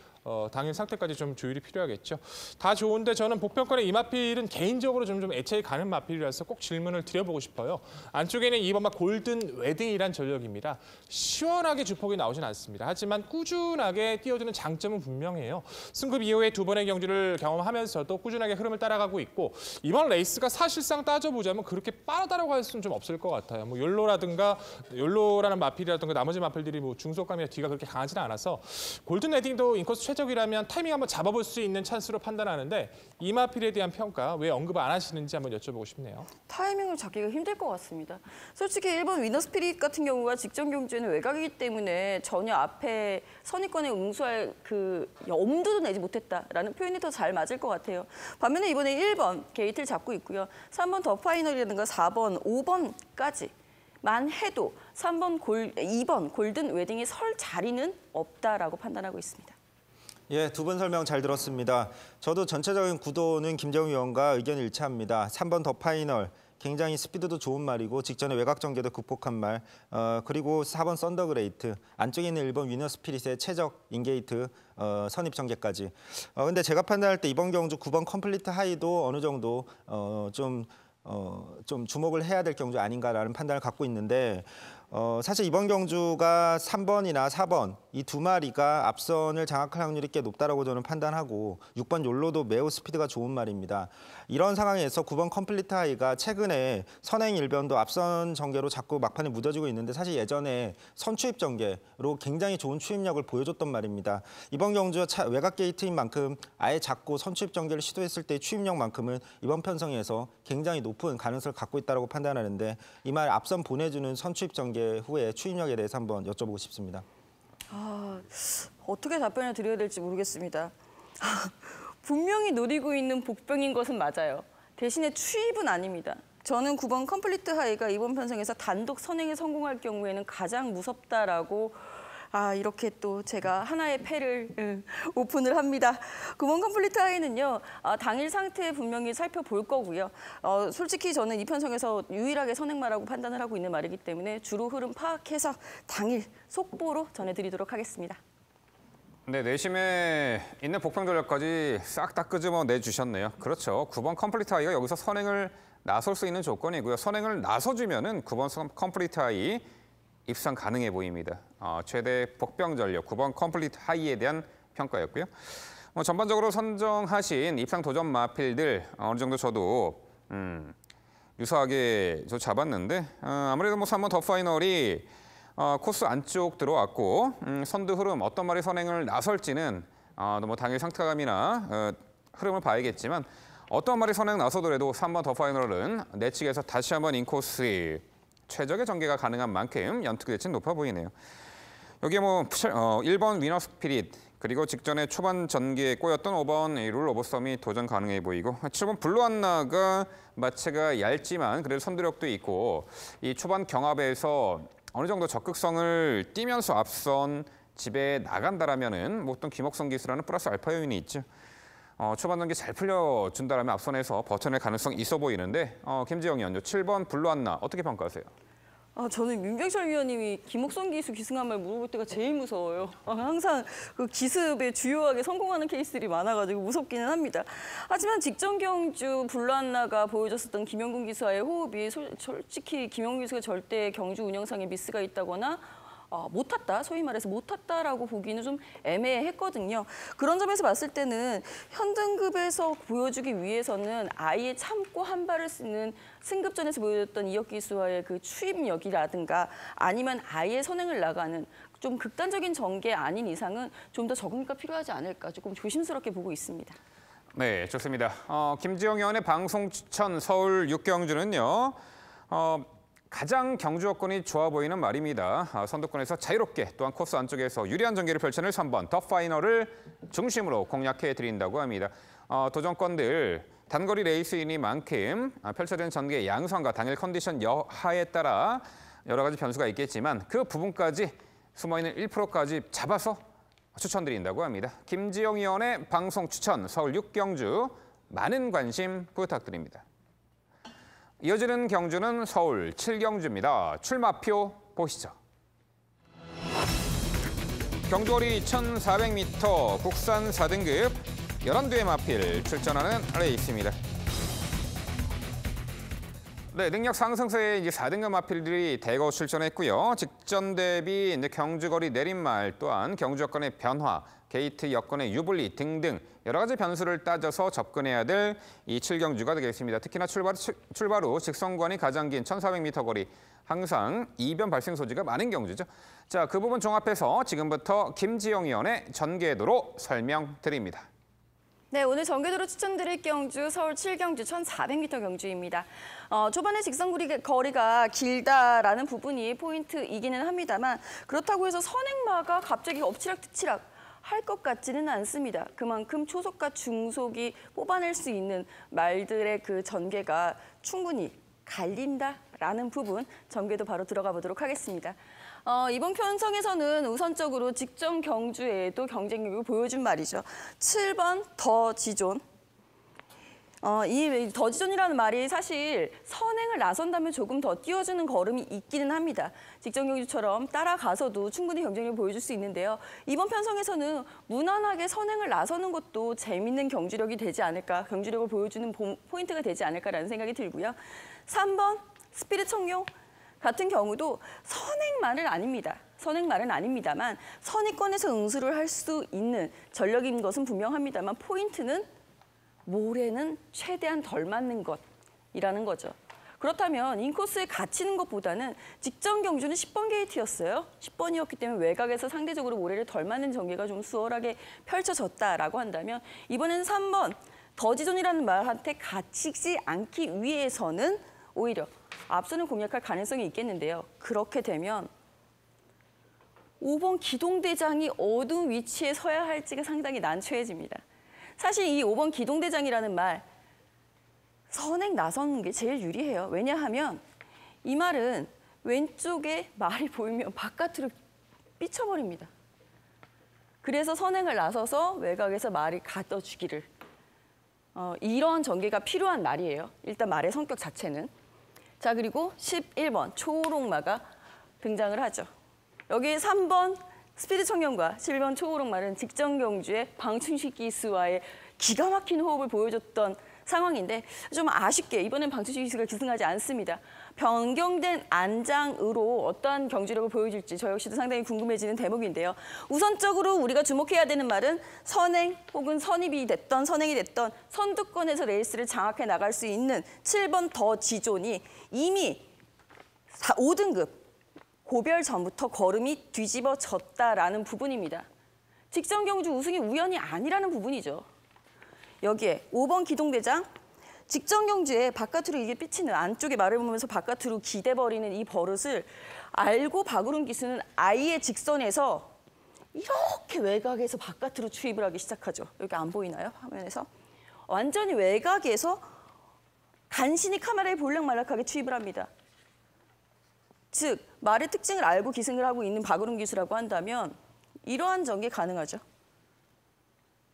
당일 상태까지 좀 조율이 필요하겠죠. 다 좋은데 저는 복병권의 이 마필은 개인적으로 좀 애착이 가는 마필이라서 꼭 질문을 드려보고 싶어요. 안쪽에는 2번 막 골든 웨딩이란 전력입니다. 시원하게 주폭이 나오진 않습니다. 하지만 꾸준하게 뛰어드는 장점은 분명해요. 승급 이후에 2번의 경주를 경험하면서도 꾸준하게 흐름을 따라가고 있고 이번 레이스가 사실상 따져보자면 그렇게 빠르다라고 할 수는 좀 없을 것 같아요. 뭐 욜로라는 마필이라든가 나머지 마필들이 뭐 중속감이나 뒤가 그렇게 강하지는 않아서 골든 웨딩도 인코스 최적이라면 타이밍 한번 잡아볼 수 있는 찬스로 판단하는데 이 마필에 대한 평가 왜 언급 안 하시는지 한번 여쭤보고 싶네요. 타이밍을 잡기가 힘들 것 같습니다. 솔직히 1번 위너 스피릿 같은 경우가 직전 경주에는 외곽이기 때문에 전혀 앞에 선입권에 응수할 그 엄두도 내지 못했다라는 표현이 더 잘 맞을 것 같아요. 반면에 이번에 1번 게이트를 잡고 있고요. 3번 더 파이널이라든가 4번, 5번까지만 해도 2번 골든 웨딩이 설 자리는 없다라고 판단하고 있습니다. 예, 두 분 설명 잘 들었습니다. 저도 전체적인 구도는 김정우 위원과 의견 일치합니다. 3번 더 파이널, 굉장히 스피드도 좋은 말이고 직전에 외곽 전개도 극복한 말, 그리고 4번 썬더그레이트, 안쪽에 있는 1번 위너 스피릿의 최적 인게이트 선입 전개까지. 근데 제가 판단할 때 이번 경주 9번 컴플리트 하이도 어느 정도 좀 주목을 해야 될 경주 아닌가라는 판단을 갖고 있는데 사실 이번 경주가 3번이나 4번 이 두 마리가 앞선을 장악할 확률이 꽤 높다라고 저는 판단하고 6번 욜로도 매우 스피드가 좋은 말입니다. 이런 상황에서 9번 컴플리트 하이가 최근에 선행 일변도 앞선 전개로 자꾸 막판에 무뎌지고 있는데 사실 예전에 선추입 전개로 굉장히 좋은 추입력을 보여줬던 말입니다. 이번 경주 외곽 게이트인 만큼 아예 작고 선추입 전개를 시도했을 때의 추입력만큼은 이번 편성에서 굉장히 높은 가능성을 갖고 있다고 판단하는데 이 말 앞선 보내주는 선추입 전개 후에 추입력에 대해서 한번 여쭤보고 싶습니다. 어떻게 답변을 드려야 될지 모르겠습니다. 분명히 노리고 있는 복병인 것은 맞아요. 대신에 추입은 아닙니다. 저는 9번 컴플리트 하이가 이번 편성에서 단독 선행에 성공할 경우에는 가장 무섭다라고 이렇게 또 제가 하나의 패를 오픈을 합니다. 9번 컴플리트 하이는요. 당일 상태 분명히 살펴볼 거고요. 솔직히 저는 이 편성에서 유일하게 선행마라고 판단을 하고 있는 말이기 때문에 주로 흐름 파악해서 당일 속보로 전해드리도록 하겠습니다. 네, 내심에 있는 복병 전략까지 싹 다 끄집어 내주셨네요. 그렇죠. 9번 컴플리트 하이가 여기서 선행을 나설 수 있는 조건이고요. 선행을 나서주면은 9번 컴플리트 하이 입상 가능해 보입니다. 최대 복병 전력 9번 컴플리트 하이에 대한 평가였고요. 전반적으로 선정하신 입상 도전 마필들 어느 정도 저도 유사하게 잡았는데 아무래도 3번 더 파이널이 코스 안쪽 들어왔고 선두 흐름 어떤 말이 선행을 나설지는 당일 상태감이나 흐름을 봐야겠지만 어떤 말이 선행 나서더라도 3번 더 파이널은 내측에서 다시 한번 인코스 최적의 전개가 가능한 만큼 연투 기대치는 높아 보이네요. 여기에 1번 위너 스피릿 그리고 직전에 초반 전개에 꼬였던 5번 룰 오버썸이 도전 가능해 보이고 7번 블루안나가 마체가 얇지만 그래도 선두력도 있고 이 초반 경합에서 어느 정도 적극성을 띠면서 앞선 집에 나간다라면은 어떤 김옥성 기수라는 플러스 알파 요인이 있죠. 초반 전개 잘 풀려준다라면 앞선에서 버텨낼 가능성이 있어 보이는데 김지영 위원요. 7번 블루안나 어떻게 평가하세요? 저는 윤병철 위원님이 김옥성 기수 기승한 말 물어볼 때가 제일 무서워요. 항상 그 기습에 주요하게 성공하는 케이스들이 많아가지고 무섭기는 합니다. 하지만 직전 경주 블루안나가 보여줬었던 김영gun 기수와의 호흡이 솔직히 김영gun 기수가 절대 경주 운영상에 미스가 있다거나 못 탔다, 소위 말해서 못 탔다라고 보기는 좀 애매했거든요. 그런 점에서 봤을 때는 현 등급에서 보여주기 위해서는 아예 참고 한 발을 쓰는 승급전에서 보여줬던 이혁 기수와의 그 추입력이라든가 아니면 아예 선행을 나가는 좀 극단적인 전개 아닌 이상은 좀 더 적응가 필요하지 않을까 조금 조심스럽게 보고 있습니다. 네, 좋습니다. 김지영 의원의 방송 추천 서울 6경주는요. 가장 경주 여건이 좋아 보이는 말입니다. 선두권에서 자유롭게 또한 코스 안쪽에서 유리한 전개를 펼쳐낼 3번 더 파이널을 중심으로 공략해드린다고 합니다. 도전권들 단거리 레이스이니만큼 펼쳐지는 전개의 양상과 당일 컨디션 여하에 따라 여러 가지 변수가 있겠지만 그 부분까지 숨어있는 1%까지 잡아서 추천드린다고 합니다. 김지영 의원의 방송 추천 서울 6경주 많은 관심 부탁드립니다. 이어지는 경주는 서울 7경주입니다. 출마표 보시죠. 경주거리 1,400m 국산 4등급 11대의 마필 출전하는 레이스입니다. 네, 능력 상승세에 이제 4등급 마필들이 대거 출전했고요. 직전 대비 이제 경주거리 내린말 또한 경주 여건의 변화, 게이트 여건의 유불리 등등 여러 가지 변수를 따져서 접근해야 될 이 7경주가 되겠습니다. 특히나 출발 후 직선관이 가장 긴 1,400m 거리, 항상 이변 발생 소지가 많은 경주죠. 자, 그 부분 종합해서 지금부터 김지영 위원의 전개도로 설명드립니다. 네, 오늘 전개도로 추천드릴 경주 서울 7경주 1,400m 경주입니다. 초반에 직선 거리가 길다라는 부분이 포인트이기는 합니다만 그렇다고 해서 선행마가 갑자기 엎치락뒤치락 할 것 같지는 않습니다. 그만큼 초속과 중속이 뽑아낼 수 있는 말들의 그 전개가 충분히 갈린다라는 부분 전개도 바로 들어가 보도록 하겠습니다. 이번 편성에서는 우선적으로 직전 경주에도 경쟁력을 보여준 말이죠. 7번 더 지존. 이 더 지존이라는 말이 사실 선행을 나선다면 조금 더 띄워주는 걸음이 있기는 합니다. 직전 경주처럼 따라가서도 충분히 경쟁력을 보여줄 수 있는데요. 이번 편성에서는 무난하게 선행을 나서는 것도 재밌는 경주력이 되지 않을까, 경주력을 보여주는 포인트가 되지 않을까라는 생각이 들고요. 3번 스피릿 청룡. 같은 경우도 선행만은 아닙니다. 선행만은 아닙니다만 선의권에서 응수를 할 수 있는 전력인 것은 분명합니다만 포인트는 모래는 최대한 덜 맞는 것이라는 거죠. 그렇다면 인코스에 갇히는 것보다는 직전 경주는 10번 게이트였어요. 10번이었기 때문에 외곽에서 상대적으로 모래를 덜 맞는 전개가 좀 수월하게 펼쳐졌다라고 한다면 이번에는 3번 더지존이라는 말한테 갇히지 않기 위해서는 오히려 앞선을 공략할 가능성이 있겠는데요. 그렇게 되면 5번 기동대장이 어느 위치에 서야 할지가 상당히 난처해집니다. 사실 이 5번 기동대장이라는 말, 선행 나서는 게 제일 유리해요. 왜냐하면 이 말은 왼쪽에 말이 보이면 바깥으로 삐쳐버립니다. 그래서 선행을 나서서 외곽에서 말이 가둬주기를. 이런 전개가 필요한 말이에요. 일단 말의 성격 자체는. 자, 그리고 11번 초호롱마가 등장을 하죠. 여기 3번 스피드 청룡과 11번 초호롱마는 직전 경주에 방충식 기수와의 기가 막힌 호흡을 보여줬던 상황인데 좀 아쉽게 이번엔 방충식 기수가 기승하지 않습니다. 변경된 안장으로 어떠한 경주력을 보여줄지 저 역시도 상당히 궁금해지는 대목인데요. 우선적으로 우리가 주목해야 되는 말은 선행 혹은 선입이 됐던 선행이 됐던 선두권에서 레이스를 장악해 나갈 수 있는 7번 더 지존이 이미 5등급 고별 전부터 걸음이 뒤집어졌다라는 부분입니다. 직전 경주 우승이 우연이 아니라는 부분이죠. 여기에 5번 기동대장, 직전 경주에 바깥으로 이게 삐치는 안쪽에 말을 보면서 바깥으로 기대버리는 이 버릇을 알고 박우름 기수는 아예 직선에서 이렇게 외곽에서 바깥으로 추입을 하기 시작하죠. 여기 안 보이나요? 화면에서. 완전히 외곽에서 간신히 카메라에 볼락말락하게 추입을 합니다. 즉, 말의 특징을 알고 기승을 하고 있는 박우름 기수라고 한다면 이러한 전개 가능하죠.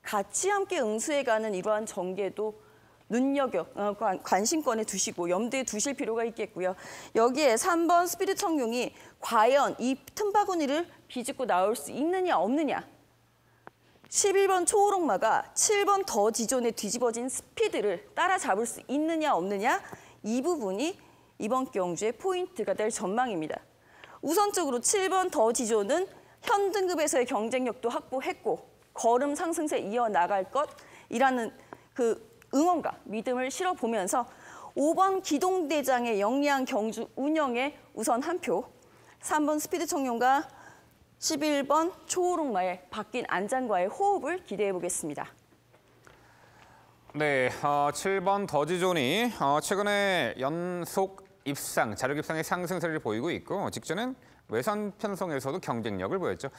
같이 함께 응수해가는 이러한 전개도 관심권에 두시고 염두에 두실 필요가 있겠고요. 여기에 3번 스피릿 청룡이 과연 이 틈바구니를 비집고 나올 수 있느냐 없느냐. 11번 초호롱마가 7번 더 지존에 뒤집어진 스피드를 따라잡을 수 있느냐 없느냐. 이 부분이 이번 경주의 포인트가 될 전망입니다. 우선적으로 7번 더 지존은 현 등급에서의 경쟁력도 확보했고 걸음 상승세 이어나갈 것이라는 그 응원과 믿음을 실어보면서 5번 기동대장의 영리한 경주 운영에 우선 한 표, 3번 스피드 청룡과 11번 초호롱마의 바뀐 안장과의 호흡을 기대해 보겠습니다. 네, 7번 더지존이 최근에 연속 입상, 자력 입상의 상승세를 보이고 있고 직전엔 외선 편성에서도 경쟁력을 보였죠.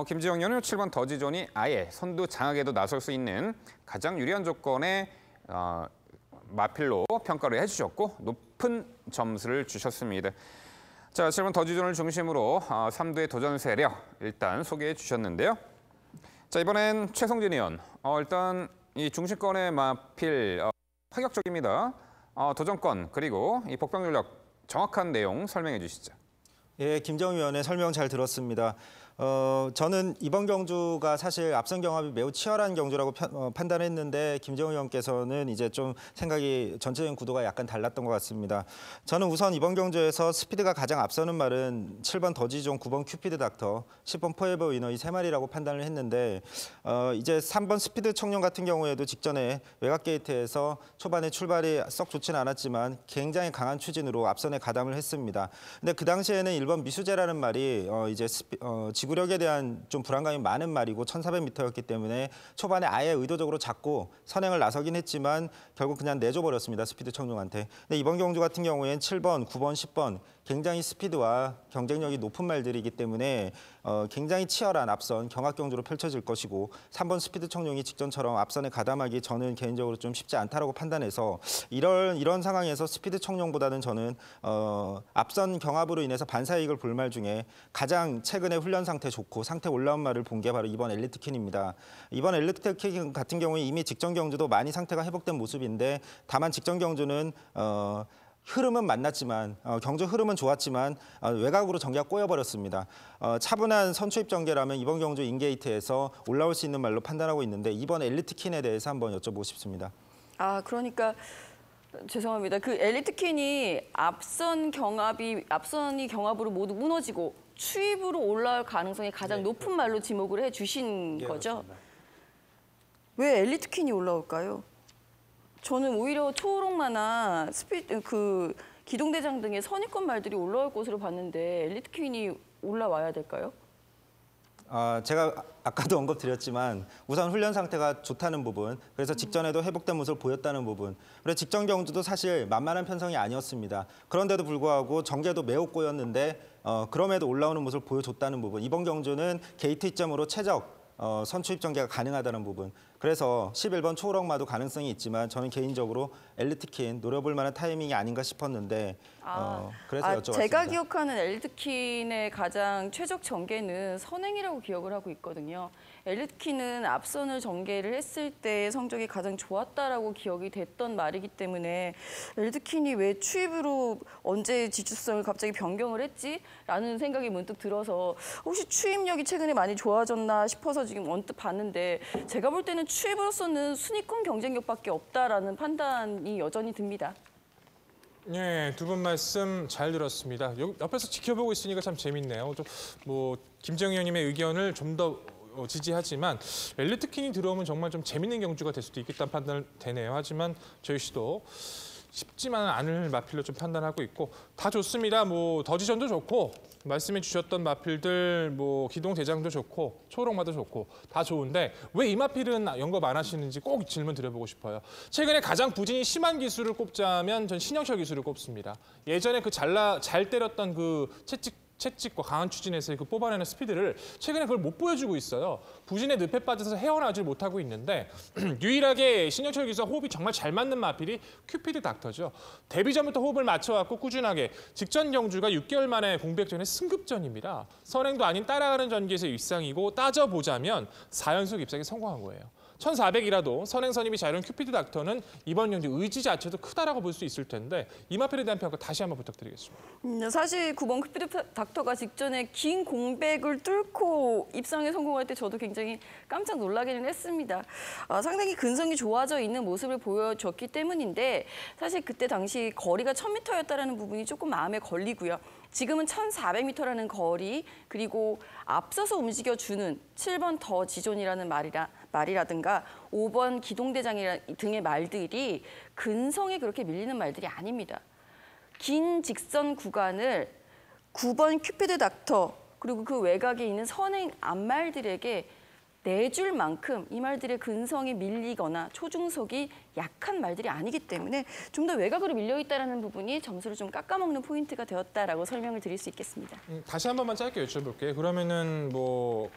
김지영 의원은 7번 더지존이 아예 선두 장악에도 나설 수 있는 가장 유리한 조건의 마필로 평가를 해주셨고 높은 점수를 주셨습니다. 자, 7번 더지존을 중심으로 3두의 도전 세력 일단 소개해 주셨는데요. 자, 이번엔 최성진 의원. 일단 이 중심권의 마필 파격적입니다. 도전권 그리고 이 복병 전력 정확한 내용 설명해 주시죠. 예, 김정우 위원의 설명 잘 들었습니다. 저는 이번 경주가 사실 앞선 경합이 매우 치열한 경주라고 판단했는데 김정우 위원께서는 이제 좀 생각이 전체적인 구도가 약간 달랐던 것 같습니다. 저는 우선 이번 경주에서 스피드가 가장 앞서는 말은 7번 더지존, 9번 큐피드 닥터, 10번 포에버 위너 이 세 마리라고 판단을 했는데 이제 3번 스피드 청룡 같은 경우에도 직전에 외곽 게이트에서 초반에 출발이 썩 좋지는 않았지만 굉장히 강한 추진으로 앞선에 가담을 했습니다. 근데 그 당시에는 1번 미수제라는 말이 이제 지구력에 대한 좀 불안감이 많은 말이고 1400m였기 때문에 초반에 아예 의도적으로 잡고 선행을 나서긴 했지만 결국 그냥 내줘버렸습니다. 스피드 청룡한테. 근데 이번 경주 같은 경우에는 7번, 9번, 10번 굉장히 스피드와 경쟁력이 높은 말들이기 때문에 굉장히 치열한 앞선 경합 경주로 펼쳐질 것이고 3번 스피드 청룡이 직전처럼 앞선에 가담하기 저는 개인적으로 좀 쉽지 않다라고 판단해서 이런 상황에서 스피드 청룡보다는 저는 앞선 경합으로 인해서 반사이익을 볼 말 중에 가장 최근에 훈련 상태 좋고 상태 올라온 말을 본 게 바로 이번 엘리트킨입니다. 이번 엘리트킨 같은 경우에 이미 직전 경주도 많이 상태가 회복된 모습인데 다만 직전 경주는 흐름은 만났지만 경주 흐름은 좋았지만 외곽으로 전개가 꼬여버렸습니다. 차분한 선취입 전개라면 이번 경주 인게이트에서 올라올 수 있는 말로 판단하고 있는데 이번 엘리트킨에 대해서 한번 여쭤보고 싶습니다. 그러니까 죄송합니다. 그 엘리트킨이 앞선이 경합으로 모두 무너지고 추입으로 올라올 가능성이 가장 높은 말로 지목을 해주신 거죠? 그렇습니다. 왜 엘리트킨이 올라올까요? 저는 오히려 초록마나 기동대장 등의 선입권 말들이 올라올 것으로 봤는데 엘리트퀸이 올라와야 될까요? 제가 아까도 언급드렸지만 우선 훈련 상태가 좋다는 부분, 그래서 직전에도 회복된 모습을 보였다는 부분, 그리고 직전 경주도 사실 만만한 편성이 아니었습니다. 그런데도 불구하고 전개도 매우 꼬였는데 그럼에도 올라오는 모습을 보여줬다는 부분, 이번 경주는 게이트 이점으로 최적 선취입 전개가 가능하다는 부분, 그래서 11번 초록마도 가능성이 있지만 저는 개인적으로 엘리트킨 노려볼 만한 타이밍이 아닌가 싶었는데 그래서 여쭤봤습니다. 제가 기억하는 엘리트킨의 가장 최적 전개는 선행이라고 기억을 하고 있거든요. 엘리트킨은 앞선을 전개를 했을 때 성적이 가장 좋았다라고 기억이 됐던 말이기 때문에 엘리트킨이 왜 추입으로 언제 지추성을 갑자기 변경을 했지라는 생각이 문득 들어서 혹시 추입력이 최근에 많이 좋아졌나 싶어서 지금 언뜻 봤는데 제가 볼 때는 추입으로서는 순위권 경쟁력밖에 없다라는 판단이 여전히 듭니다. 네, 두 분 말씀 잘 들었습니다. 옆에서 지켜보고 있으니까 참 재밌네요. 김정희 의원님의 의견을 좀 더 지지하지만 엘리트킨이 들어오면 정말 좀 재밌는 경주가 될 수도 있겠다는 판단이 되네요. 하지만 저희 씨도 쉽지만은 않을 마필로 좀 판단하고 있고 다 좋습니다. 더지전도 좋고 말씀해 주셨던 마필들 기동대장도 좋고 초록마도 좋고 다 좋은데 왜 이 마필은 연겁 안 하시는지 꼭 질문 드려보고 싶어요. 최근에 가장 부진이 심한 기술을 꼽자면 전 신영철 기술을 꼽습니다. 예전에 잘 때렸던 채찍과 강한 추진에서의 뽑아내는 스피드를 최근에 그걸 못 보여주고 있어요. 부진의 늪에 빠져서 헤어나오질 못하고 있는데 유일하게 신영철 기수와 호흡이 정말 잘 맞는 마필이 큐피드 닥터죠. 데뷔 전부터 호흡을 맞춰왔고 꾸준하게 직전 경주가 6개월 만에 공백전의 승급전입니다. 선행도 아닌 따라가는 전기에서 입상이고 따져보자면 4연속 입상에 성공한 거예요. 1400이라도 선행 선임이 자유로운 큐피드 닥터는 이번 경주 의지 자체도 크다라고 볼 수 있을 텐데 이 마필에 대한 평가 다시 한번 부탁드리겠습니다. 사실 9번 큐피드 닥터가 직전에 긴 공백을 뚫고 입상에 성공할 때 저도 굉장히 깜짝 놀라기는 했습니다. 상당히 근성이 좋아져 있는 모습을 보여줬기 때문인데 사실 그때 당시 거리가 1000m였다는 부분이 조금 마음에 걸리고요. 지금은 1400m라는 거리 그리고 앞서서 움직여주는 7번 더 지존이라는 말이라든가 5번 기동대장 등의 말들이 근성에 그렇게 밀리는 말들이 아닙니다. 긴 직선 구간을 9번 큐피드 닥터 그리고 그 외곽에 있는 선행 앞말들에게 내줄 만큼 이 말들의 근성이 밀리거나 초중속이 약한 말들이 아니기 때문에 좀 더 외곽으로 밀려있다는 부분이 점수를 좀 깎아먹는 포인트가 되었다라고 설명을 드릴 수 있겠습니다. 다시 한 번만 짧게 여쭤볼게요. 그러면은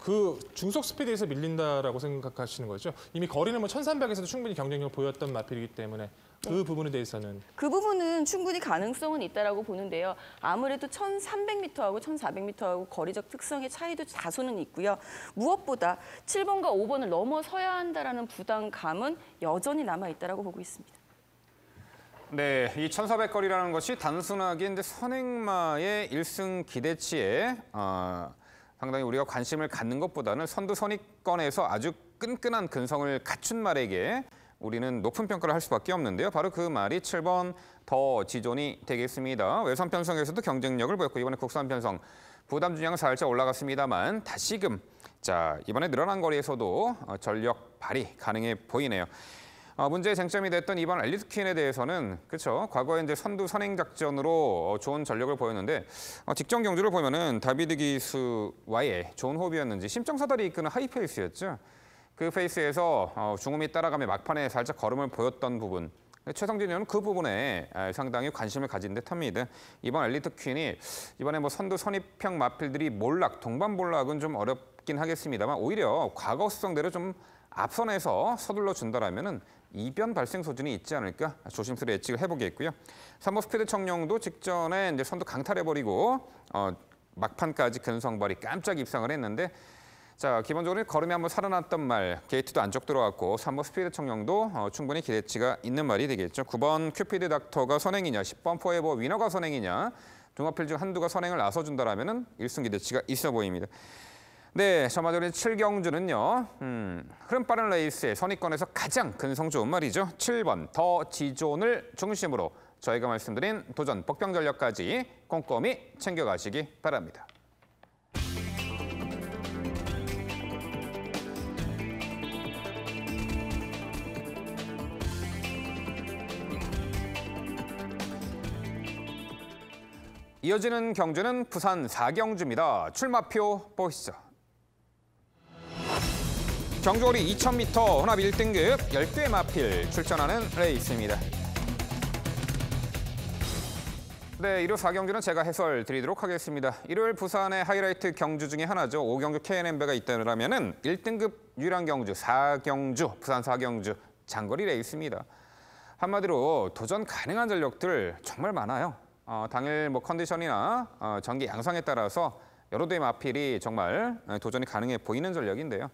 그 중속 스피드에서 밀린다라고 생각하시는 거죠? 이미 거리는 1300에서도 충분히 경쟁력을 보였던 마필이기 때문에 그 부분에 대해서는? 그 부분은 충분히 가능성은 있다라고 보는데요. 아무래도 1300m하고 1400m하고 거리적 특성의 차이도 다소는 있고요. 무엇보다 7번과 5번을 넘어서야 한다라는 부담감은 여전히 남아있다라고 보고 있습니다. 네, 이 1400거리라는 것이 단순하게 이제 선행마의 1승 기대치에 상당히 우리가 관심을 갖는 것보다는 선두 선입권에서 아주 끈끈한 근성을 갖춘 말에게 우리는 높은 평가를 할 수밖에 없는데요. 바로 그 말이 7번 더 지존이 되겠습니다. 외선 편성에서도 경쟁력을 보였고 이번에 국산 편성 부담 중량 살짝 올라갔습니다만 다시금 이번에 늘어난 거리에서도 전력 발휘 가능해 보이네요. 문제의 쟁점이 됐던 이번 엘리트 퀸에 대해서는 그렇죠. 과거에 이제 선두 선행 작전으로 좋은 전력을 보였는데 직전 경주를 보면은 다비드 기수와의 좋은 호흡이었는지 심정사다리 이끄는 하이페이스였죠. 그 페이스에서 중음이 따라가며 막판에 살짝 걸음을 보였던 부분. 최성진 의원은 그 부분에 상당히 관심을 가진 듯합니다. 이번 엘리트 퀸이 이번에 뭐 선두 선입형 마필들이 동반 몰락은 좀 어렵긴 하겠습니다만 오히려 과거 수성대로 좀 앞선에서 서둘러 준다라면은 이변 발생 소진이 있지 않을까 조심스레 예측을 해보겠고요. 3번 스피드 청룡도 직전에 이제 선두 강탈해버리고 막판까지 근성 발휘 깜짝 입상을 했는데 기본적으로 걸음이 한번 살아났던 말 게이트도 안쪽 들어왔고 3번 스피드 청룡도 충분히 기대치가 있는 말이 되겠죠. 9번 큐피드 닥터가 선행이냐 10번 포에버 위너가 선행이냐 등어필 중 한두가 선행을 나서준다라면은 1승 기대치가 있어 보입니다. 네, 저마저리 7경주는요. 흐름 빠른 레이스의 선입권에서 가장 근성 좋은 말이죠. 7번 더 지존을 중심으로 저희가 말씀드린 도전 복병 전력까지 꼼꼼히 챙겨가시기 바랍니다. 이어지는 경주는 부산 4경주입니다. 출마표 보시죠. 경주거리 2000m 혼합 1등급 10개 마필 출전하는 레이스입니다. 네, 일요 4경주는 제가 해설 드리도록 하겠습니다. 일요일 부산의 하이라이트 경주 중에 하나죠. 5경주 KNM배가 있다면은 1등급 유일한 경주 4경주, 부산 4경주 장거리 레이스입니다. 한마디로 도전 가능한 전력들 정말 많아요. 당일 뭐 컨디션이나 전기 양상에 따라서 여러 대의 마필이 정말 도전이 가능해 보이는 전력인데요.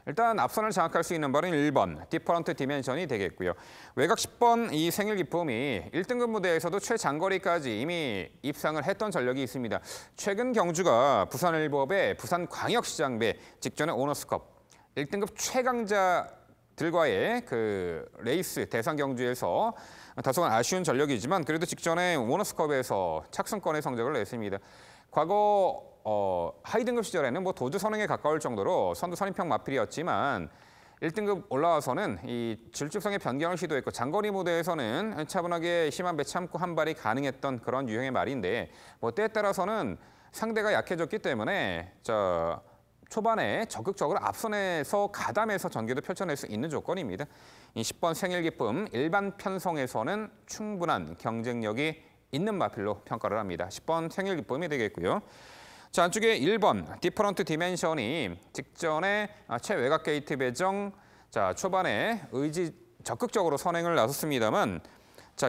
일단 앞선을 장악할 수 있는 발은 1번 디퍼런트 디멘션이 되겠고요. 외곽 10번 이 생일 기쁨이 1등급 무대에서도 최장거리까지 이미 입상을 했던 전력이 있습니다. 최근 경주가 부산일보배 부산광역시장배 직전의 오너스컵 1등급 최강자들과의 그 레이스 대상 경주에서 다소간 아쉬운 전력이지만 그래도 직전에 오너스컵에서 착승권의 성적을 냈습니다. 과거 하이 등급 시절에는 뭐 도주 선행에 가까울 정도로 선두 선입형 마필이었지만 1등급 올라와서는 이 질주성의 변경을 시도했고 장거리 무대에서는 차분하게 심한 배 참고 한 발이 가능했던 그런 유형의 말인데 뭐 때에 따라서는 상대가 약해졌기 때문에 초반에 적극적으로 앞선에서 가담해서 전개도 펼쳐낼 수 있는 조건입니다. 이 10번 생일 기쁨 일반 편성에서는 충분한 경쟁력이 있는 마필로 평가를 합니다. 10번 생일 기쁨이 되겠고요. 안쪽에 1번 디퍼런트 디멘션이 직전에 최외곽 게이트 배정 초반에 적극적으로 선행을 나섰습니다만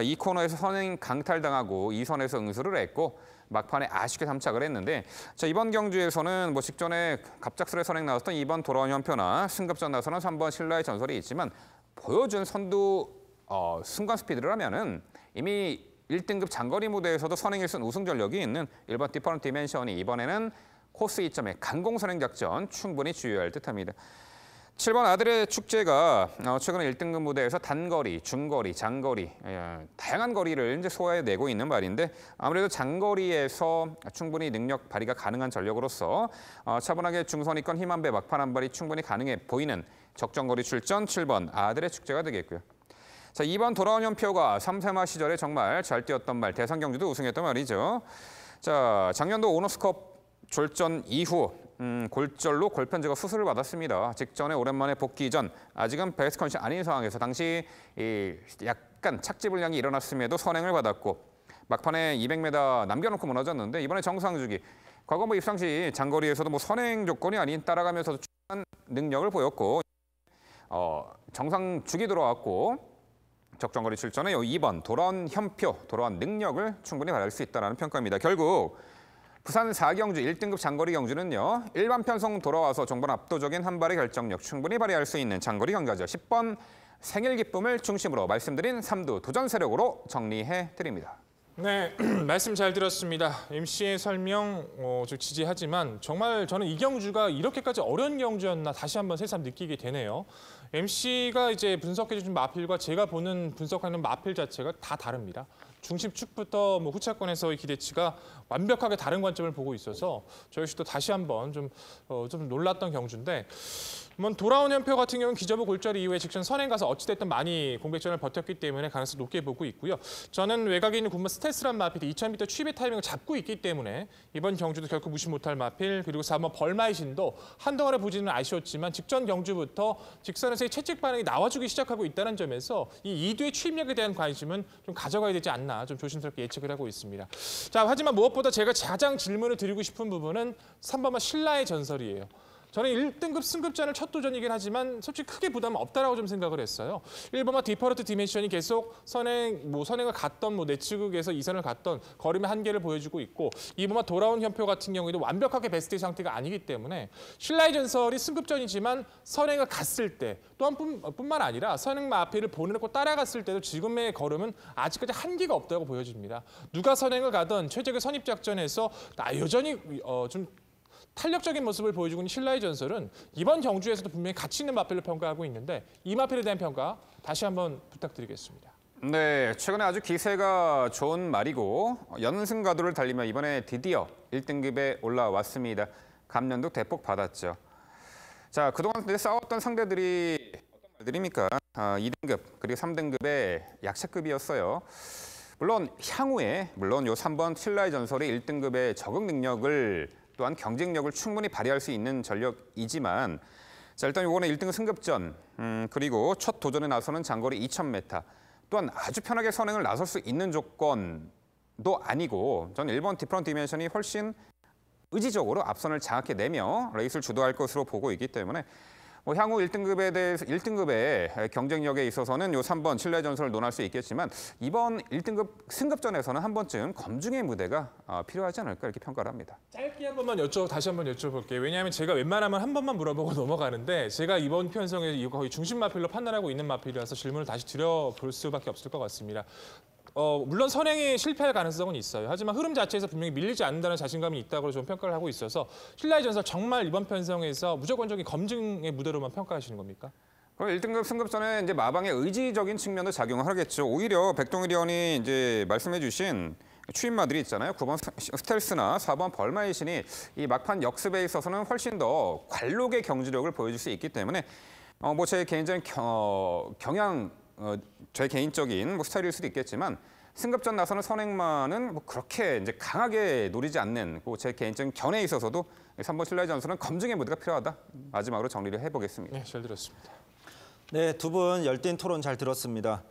이 코너에서 선행 강탈당하고 2선에서 응수를 했고 막판에 아쉽게 삼착을 했는데 이번 경주에서는 뭐 직전에 갑작스레 선행 나왔던 2번 돌아온 현표나 승급전 나서는 3번 신라의 전설이 있지만 보여준 선두 순간 스피드를 하면은 이미 1등급 장거리 무대에서도 선행 1승 우승 전력이 있는 1번 디퍼런트 디멘션이 이번에는 코스 2점의 강공 선행 작전 충분히 주의할 듯합니다. 7번 아들의 축제가 최근 1등급 무대에서 단거리, 중거리, 장거리 다양한 거리를 이제 소화해내고 있는 말인데 아무래도 장거리에서 충분히 능력 발휘가 가능한 전력으로서 차분하게 중선이권 힘 한 배 막판 한 발이 충분히 가능해 보이는 적정거리 출전 7번 아들의 축제가 되겠고요. 2번 돌아온 현표가 3세마 시절에 정말 잘 뛰었던 말, 대상 경주도 우승했던 말이죠. 작년도 오너스컵 졸전 이후 골절로 골편제가 수술을 받았습니다. 직전에 오랜만에 복귀 전 아직은 베스트 컨디션 아닌 상황에서 당시 약간 착지 불량이 일어났음에도 선행을 받았고 막판에 200m 남겨놓고 무너졌는데 이번에 정상주기 과거 뭐 입상 시 장거리에서도 뭐 선행 조건이 아닌 따라가면서도 충분한 능력을 보였고 정상주기 들어왔고 적정거리 출전에 2번 돌아온 현표, 돌아온 능력을 충분히 발휘할 수 있다는 평가입니다. 결국 부산 4경주 1등급 장거리 경주는요. 일반 편성 돌아와서 정말 압도적인 한 발의 결정력 충분히 발휘할 수 있는 장거리 경기죠. 10번 생일 기쁨을 중심으로 말씀드린 3두 도전 세력으로 정리해드립니다. 네, 말씀 잘 들었습니다. MC의 설명 좀 지지하지만 정말 저는 이 경주가 이렇게까지 어려운 경주였나 다시 한번 새삼 느끼게 되네요. MC가 이제 분석해주신 마필과 제가 보는 분석하는 마필 자체가 다 다릅니다. 중심축부터 뭐 후차권에서의 기대치가 완벽하게 다른 관점을 보고 있어서 저 역시도 다시 한번 좀 놀랐던 경주인데, 돌아온 현표 같은 경우는 기저부 골절 이후에 직전 선행 가서 어찌됐든 많이 공백전을 버텼기 때문에 가능성이 높게 보고 있고요. 저는 외곽에 있는 군무 스텔스란 마필이 2000m 취입의 타이밍을 잡고 있기 때문에 이번 경주도 결코 무시 못할 마필, 그리고 4번 벌마이신도 한동안의 부진은 아쉬웠지만 직전 경주부터 직선에서의 채찍 반응이 나와주기 시작하고 있다는 점에서 이 2두의 취입력에 대한 관심은 좀 가져가야 되지 않나 좀 조심스럽게 예측을 하고 있습니다. 자, 하지만 무엇보다 제가 가장 질문을 드리고 싶은 부분은 3번마 신라의 전설이에요. 저는 1등급 승급전을 첫 도전이긴 하지만 솔직히 크게 부담은 없다라고 좀 생각을 했어요. 1번마 디퍼런트 디멘션이 계속 선행을 갔던 내측에서 2선을 갔던 거림의 한계를 보여주고 있고, 2번마 돌아온 현표 같은 경우에도 완벽하게 베스트 상태가 아니기 때문에 신라의 전설이 승급전이지만 선행을 갔을 때 또한 뿐만 아니라 선행마 앞에를 보내놓고 따라갔을 때도 지금의 걸음은 아직까지 한계가 없다고 보여집니다. 누가 선행을 가든 최적의 선입 작전에서 여전히 좀 탄력적인 모습을 보여주고 있는 신라의 전설은 이번 경주에서도 분명히 가치 있는 마필을 평가하고 있는데 이 마필에 대한 평가 다시 한번 부탁드리겠습니다. 네, 최근에 아주 기세가 좋은 말이고 연승 가도를 달리며 이번에 드디어 1등급에 올라왔습니다. 감년도 대폭 받았죠. 자, 그동안 싸웠던 상대들이 어떤 말들입니까? 2등급 그리고 3등급의 약체급이었어요. 물론 향후에 요 3번 신라의 전설이 1등급의 적응 능력을 또한 경쟁력을 충분히 발휘할 수 있는 전력이지만, 자, 일단 요거는 1등급 승급전, 그리고 첫 도전에 나서는 장거리 2000m, 또한 아주 편하게 선행을 나설 수 있는 조건도 아니고, 저는 1번 디퍼런트 디멘션이 훨씬 의지적으로 앞선을 장악해내며 레이스를 주도할 것으로 보고 있기 때문에 향후 1등급의 경쟁력에 있어서는 요 3번 신라의 전설을 논할 수 있겠지만, 이번 1등급 승급전에서는 한 번쯤 검증의 무대가 필요하지 않을까 이렇게 평가를 합니다. 짧게 한 번만 다시 한번 여쭤볼게요. 왜냐하면 제가 웬만하면 한 번만 물어보고 넘어가는데 제가 이번 편성에 이거 거의 중심 마필로 판단하고 있는 마필이라서 질문을 다시 드려볼 수밖에 없을 것 같습니다. 물론 선행에 실패할 가능성은 있어요. 하지만 흐름 자체에서 분명히 밀리지 않는다는 자신감이 있다고 좀 평가를 하고 있어서 신라의 전설 정말 이번 편성에서 무조건적인 검증의 무대로만 평가하시는 겁니까? 그럼 1등급 승급전에 이제 마방의 의지적인 측면도 작용을 하겠죠. 오히려 백동일 의원이 이제 말씀해주신 추임마들이 있잖아요. 9번 스텔스나 4번 벌마이신이 이 막판 역습에 있어서는 훨씬 더 관록의 경지력을 보여줄 수 있기 때문에 제 개인적인 저의 개인적인 스타일일 수도 있겠지만, 승급전 나서는 선행마는 그렇게 이제 강하게 노리지 않는 제 개인적인 견해에 있어서도 3번 신라의 전설은 검증의 무대가 필요하다. 마지막으로 정리를 해보겠습니다. 네, 잘 들었습니다. 네, 두 분 열띤 토론 잘 들었습니다.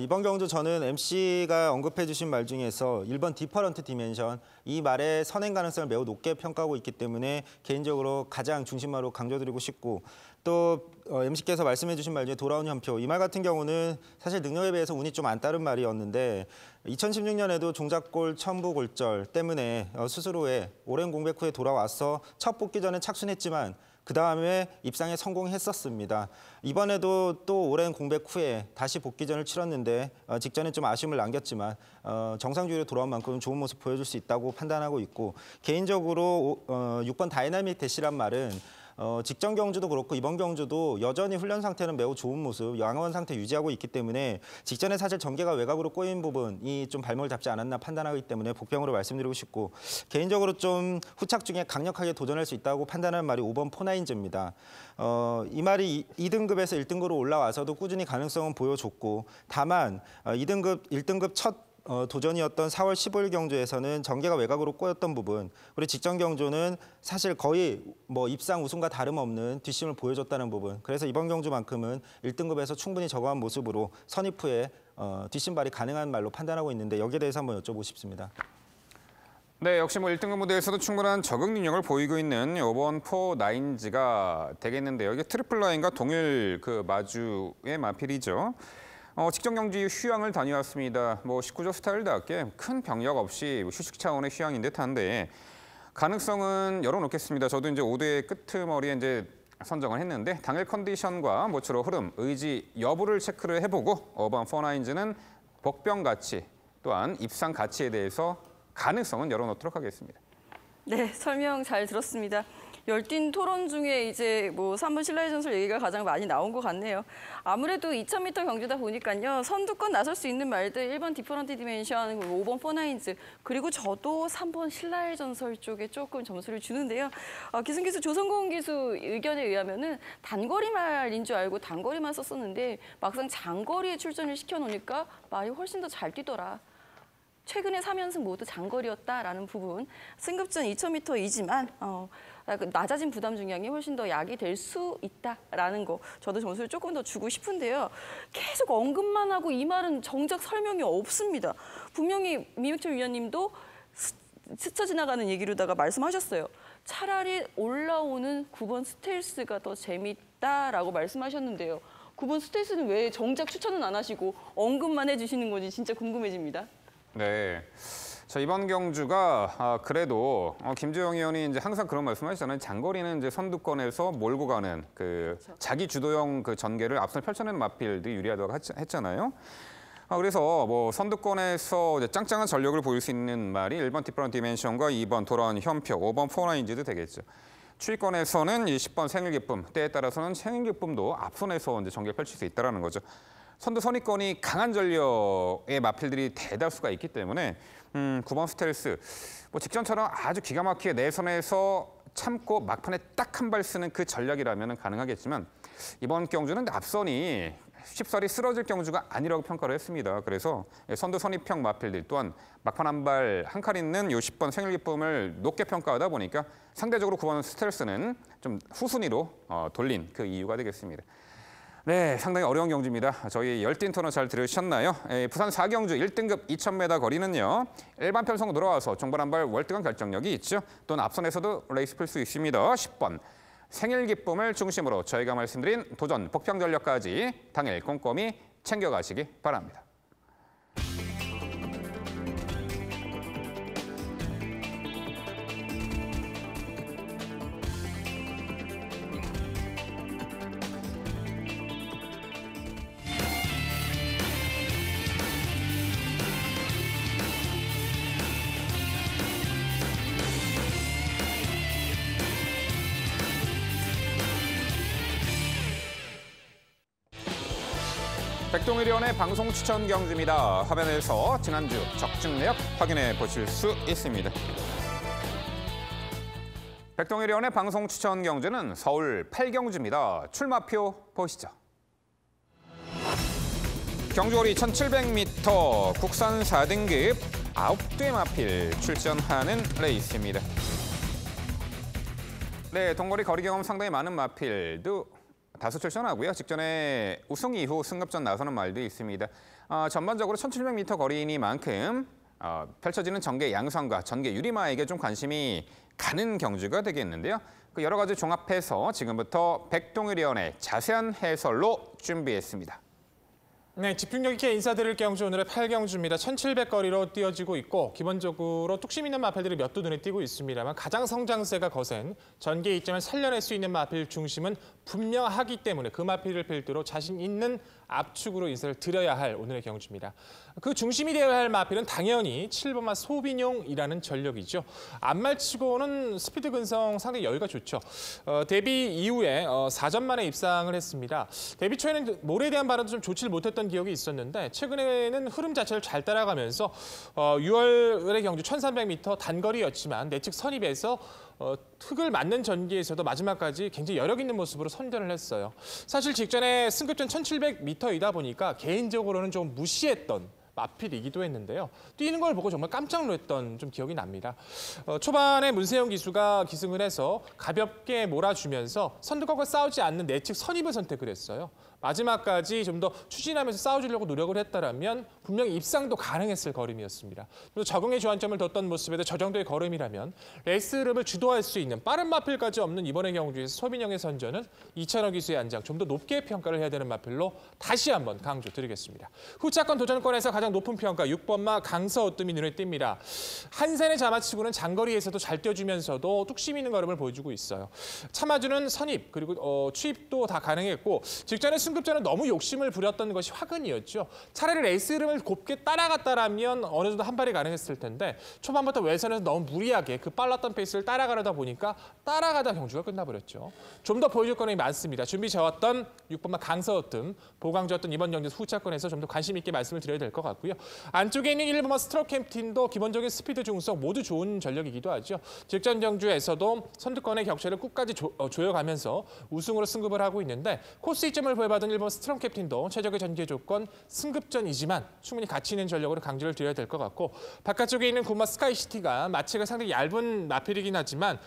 이번 경주 저는 MC가 언급해 주신 말 중에서 1번 디퍼런트 디멘션, 이 말의 선행 가능성을 매우 높게 평가하고 있기 때문에 개인적으로 가장 중심마로 강조드리고 싶고, 또 MC께서 말씀해 주신 말 중에 돌아온 현표, 이 말 같은 경우는 사실 능력에 비해서 운이 좀 안 따른 말이었는데 2016년에도 종작골 첨부 골절 때문에 수술 후에 오랜 공백 후에 돌아와서 첫 복귀 전에 착순했지만 그 다음에 입상에 성공했었습니다. 이번에도 또 오랜 공백 후에 다시 복귀전을 치렀는데 직전에 좀 아쉬움을 남겼지만 정상주의로 돌아온 만큼 좋은 모습 보여줄 수 있다고 판단하고 있고, 개인적으로 6번 다이나믹 대시란 말은 직전 경주도 그렇고 이번 경주도 여전히 훈련 상태는 매우 좋은 모습, 양호한 상태 유지하고 있기 때문에 직전에 사실 전개가 외곽으로 꼬인 부분이 좀 발목을 잡지 않았나 판단하기 때문에 복병으로 말씀드리고 싶고, 개인적으로 좀 후착 중에 강력하게 도전할 수 있다고 판단하는 말이 5번 포나인즈입니다. 이 말이 2등급에서 1등급으로 올라와서도 꾸준히 가능성은 보여줬고, 다만 1등급 첫 도전이었던 4월 15일 경주에서는 전개가 외곽으로 꼬였던 부분, 그리고 직전 경주는 사실 거의 입상 우승과 다름없는 뒷심을 보여줬다는 부분, 그래서 이번 경주만큼은 1등급에서 충분히 저거한 모습으로 선입 후에 뒷심 발이 가능한 말로 판단하고 있는데, 여기에 대해서 한번 여쭤보고 싶습니다. 네, 역시 1등급 무대에서도 충분한 적응 능력을 보이고 있는 이번 포나인즈가 되겠는데요. 이게 트리플 라인과 동일 마주의 마필이죠. 직전 경기 휴양을 다녀왔습니다. 19조 스타일답게 큰 병력 없이 휴식 차원의 휴양인 듯한데 가능성은 열어놓겠습니다. 저도 이제 5대 끄트머리에 이제 선정을 했는데 당일 컨디션과 모처로 흐름, 의지 여부를 체크를 해보고 어반 포나인즈는 복병 가치 또한 입상 가치에 대해서 가능성은 열어놓도록 하겠습니다. 네, 설명 잘 들었습니다. 열띤 토론 중에 이제 3번 신라의 전설 얘기가 가장 많이 나온 것 같네요. 아무래도 2000m 경주다 보니까요. 선두권 나설 수 있는 말들 1번 디퍼런트 디멘션, 5번 포나인즈, 그리고 저도 3번 신라의 전설 쪽에 조금 점수를 주는데요. 기승 기수 조성공 기수 의견에 의하면은 단거리 말인 줄 알고 단거리만 썼었는데 막상 장거리에 출전을 시켜놓으니까 말이 훨씬 더 잘 뛰더라. 최근에 3연승 모두 장거리였다라는 부분. 승급전 2000m이지만 낮아진 부담 중량이 훨씬 더 약이 될 수 있다라는 거. 저도 점수를 조금 더 주고 싶은데요. 계속 언급만 하고 이 말은 정작 설명이 없습니다. 분명히 미명철 위원님도 스쳐 지나가는 얘기로다가 말씀하셨어요. 차라리 올라오는 9번 스텔스가 더 재밌다라고 말씀하셨는데요. 9번 스텔스는 왜 정작 추천은 안 하시고 언급만 해주시는 건지 진짜 궁금해집니다. 네. 자, 이번 경주가 그래도 김주영 의원이 이제 항상 그런 말씀하시잖아요. 장거리는 이제 선두권에서 몰고 가는 그렇죠. 자기 주도형 그 전개를 앞서 펼쳐내는 마필들이 유리하다고 했잖아요. 그래서 선두권에서 이제 짱짱한 전력을 보일 수 있는 말이 1번 디퍼런트 디멘션과 2번 돌아온 현표, 5번 포나인즈도 되겠죠. 추위권에서는 10번 생일기쁨, 때에 따라서는 생일기쁨도 앞선에서 이제 전개를 펼칠 수 있다는 거죠. 선두 선입권이 강한 전력의 마필들이 대다수가 있기 때문에 9번 스텔스, 직전처럼 아주 기가 막히게 내선에서 참고 막판에 딱 한 발 쓰는 그 전략이라면 가능하겠지만 이번 경주는 앞선이 쉽사리 쓰러질 경주가 아니라고 평가를 했습니다. 그래서 선두 선입형 마필들 또한 막판 한 발 한 칼 있는 요 10번 생일기쁨을 높게 평가하다 보니까 상대적으로 9번 스텔스는 좀 후순위로 돌린 그 이유가 되겠습니다. 네, 상당히 어려운 경주입니다. 저희 열띤 토론 잘 들으셨나요? 부산 4경주 1등급 2000m 거리는요. 일반 편성 돌아와서 종반 한 발 월등한 결정력이 있죠. 또는 앞선에서도 레이스 풀 수 있습니다. 10번 생일 기쁨을 중심으로 저희가 말씀드린 도전 복평 전력까지 당일 꼼꼼히 챙겨가시기 바랍니다. 백동일위원회 방송 추천 경주입니다. 화면에서 지난주 적중 내역 확인해 보실 수 있습니다. 백동일위원회 방송 추천 경주는 서울 8경주입니다. 출마표 보시죠. 경주거리 1700m 국산 4등급 9대 마필 출전하는 레이스입니다. 네, 동거리 거리 경험 상당히 많은 마필도 다수 출전하고요. 직전에 우승 이후 승급전 나서는 말도 있습니다. 전반적으로 1700m 거리이니만큼 펼쳐지는 전개 양상과 전개 유리마에게 좀 관심이 가는 경주가 되겠는데요. 그 여러 가지 종합해서 지금부터 백동일위원회 자세한 해설로 준비했습니다. 네, 집중력 있게 인사드릴 경주 오늘의 8경주입니다. 1700거리로 뛰어지고 있고 기본적으로 뚝심 있는 마필들이 몇 도 눈에 띄고 있습니다만 가장 성장세가 거센 전개 이점을 살려낼 수 있는 마필 중심은 분명하기 때문에 그 마필을 필두로 자신 있는 압축으로 인사를 드려야 할 오늘의 경주입니다. 그 중심이 되어야 할 마필은 당연히 7번마 소비뇽이라는 전력이죠. 안말치고는 스피드 근성 상당히 여유가 좋죠. 데뷔 이후에 4전 만에 입상을 했습니다. 데뷔 초에는 몰에 대한 발언도 좀 좋지 못했던 기억이 있었는데 최근에는 흐름 자체를 잘 따라가면서 6월의 경주 1300m 단거리였지만 내측 선입에서 흙을 맞는 전기에서도 마지막까지 굉장히 여력 있는 모습으로 선전을 했어요. 사실 직전에 승급전 1700m이다 보니까 개인적으로는 좀 무시했던 마필이기도 했는데요. 뛰는 걸 보고 정말 깜짝 놀랐던 좀 기억이 납니다. 초반에 문세영 기수가 기승을 해서 가볍게 몰아주면서 선두권과 싸우지 않는 내측 선입을 선택을 했어요. 마지막까지 좀 더 추진하면서 싸워주려고 노력을 했다면 분명히 입상도 가능했을 걸음이었습니다. 또 적응의 주안점을 뒀던 모습에도 저 정도의 걸음이라면 레이스 흐름을 주도할 수 있는 빠른 마필까지 없는 이번의 경주에서 소빈영의 선전은 이찬호 기수의 안장 좀 더 높게 평가를 해야 되는 마필로 다시 한번 강조드리겠습니다. 후차권 도전권에서 가장 가장 높은 평가 6번마 강서우뜸이 눈에 띕니다. 한산의 자마치고는 장거리에서도 잘 뛰어주면서도 뚝심 있는 걸음을 보여주고 있어요. 참아주는 선입 그리고 추입도 다 가능했고 직전에 승급전은 너무 욕심을 부렸던 것이 화근이었죠. 차라리 레이스 흐름을 곱게 따라갔다라면 어느 정도 한 발이 가능했을 텐데 초반부터 외선에서 너무 무리하게 그 빨랐던 페이스를 따라가려다 보니까 따라가다 경주가 끝나버렸죠. 좀 더 보여줄 거는 많습니다. 준비 좋았던 6번마 강서우뜸, 보강좋았던 이번 경주 후차권에서 좀 더 관심 있게 말씀을 드려야 될 것 같고요. 안쪽에 있는 1번마 스트로캠틴도 기본적인 스피드 중속 모두 좋은 전력이기도 하죠. 직전 경주에서도 선두권의 격차를 끝까지 조여가면서 우승으로 승급을 하고 있는데 코스 이점을 부여받은 1번 스트롱캡틴도 최적의 전개 조건 승급전이지만 충분히 가치 있는 전력으로 강조를 드려야 될 것 같고 바깥쪽에 있는 9번 스카이시티가 마체가 상당히 얇은 마필이긴 하지만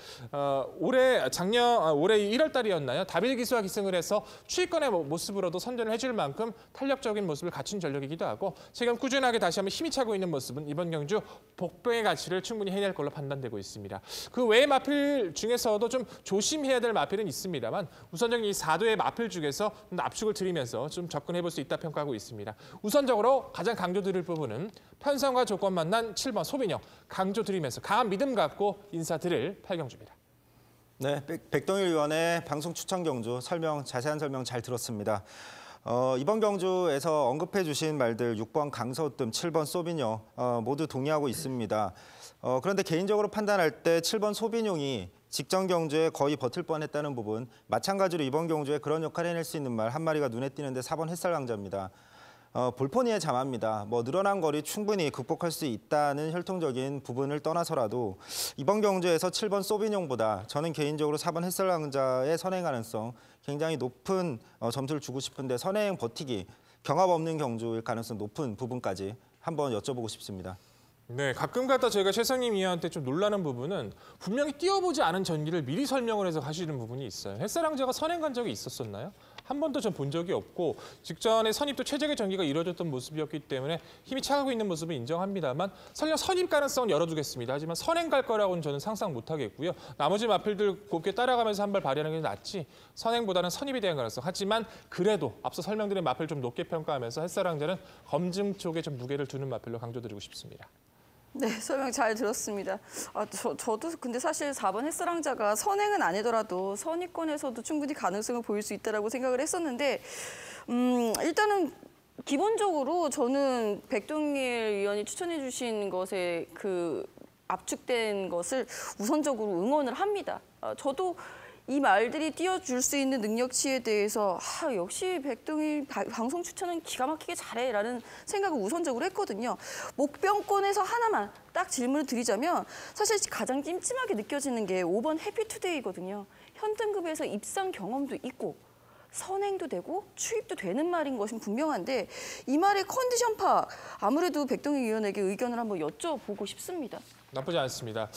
올해 1월 달이었나요? 다빌 기수와 기승을 해서 추위권의 모습으로도 선전을 해줄 만큼 탄력적인 모습을 갖춘 전력이기도 하고 지금 꾸준하게 다시 한번 힘이 차고 있는 모습은 이번 경주 복병의 가치를 충분히 해낼 걸로 판단되고 있습니다. 그 외의 마필 중에서도 좀 조심해야 될 마필은 있습니다만 우선적인 이 4도의 마필 중에서 압축을 드리면서 좀 접근해볼 수 있다 평가하고 있습니다. 우선적으로 가장 강조 드릴 부분은 편성과 조건 만난 7번 소빈영 강조 드리면서 강한 믿음 갖고 인사드릴 8경주입니다. 네, 백동일 위원의 방송 추천 경주 자세한 설명 잘 들었습니다. 이번 경주에서 언급해 주신 말들 6번 강서우뜸, 7번 소비뇽 모두 동의하고 있습니다. 그런데 개인적으로 판단할 때 7번 소비뇽이 직전 경주에 거의 버틸 뻔했다는 부분, 마찬가지로 이번 경주에 그런 역할을 해낼 수 있는 말 한 마리가 눈에 띄는데 4번 햇살강자입니다. 볼포니의 자마입니다. 늘어난 거리 충분히 극복할 수 있다는 혈통적인 부분을 떠나서라도 이번 경주에서 7번 소비뇽보다 저는 개인적으로 4번 햇살강자의 선행 가능성 굉장히 높은 점수를 주고 싶은데 선행 버티기, 경합 없는 경주일 가능성 높은 부분까지 한번 여쭤보고 싶습니다. 네, 가끔가다 제가 최성님 위원한테 좀 놀라는 부분은 분명히 뛰어보지 않은 전기를 미리 설명을 해서 하시는 부분이 있어요. 햇살강자가 선행 간 적이 있었었나요? 한 번도 전 본 적이 없고 직전에 선입도 최적의 전기가 이루어졌던 모습이었기 때문에 힘이 차가고 있는 모습은 인정합니다만 설령 선입 가능성은 열어두겠습니다. 하지만 선행 갈 거라고는 저는 상상 못하겠고요. 나머지 마필들 곱게 따라가면서 한 발 발휘하는 게 낫지 선행보다는 선입에 대한 가능성. 하지만 그래도 앞서 설명드린 마필 좀 높게 평가하면서 햇살강자는 검증 쪽에 좀 무게를 두는 마필로 강조드리고 싶습니다. 네, 설명 잘 들었습니다. 저도 근데 사실 4번 햇살왕자가 선행은 아니더라도 선입권에서도 충분히 가능성을 보일 수 있다고 생각을 했었는데 일단은 기본적으로 저는 백동일 위원이 추천해 주신 것에 그 압축된 것을 우선적으로 응원을 합니다. 저도 이 말들이 띄워줄 수 있는 능력치에 대해서 역시 백동일 방송 추천은 기가 막히게 잘해라는 생각을 우선적으로 했거든요. 목병권에서 하나만 딱 질문을 드리자면 사실 가장 찜찜하게 느껴지는 게 5번 해피투데이거든요. 현 등급에서 입상 경험도 있고 선행도 되고 추입도 되는 말인 것은 분명한데 이 말의 컨디션 파악 아무래도 백동일 위원에게 의견을 한번 여쭤보고 싶습니다. 나쁘지 않습니다.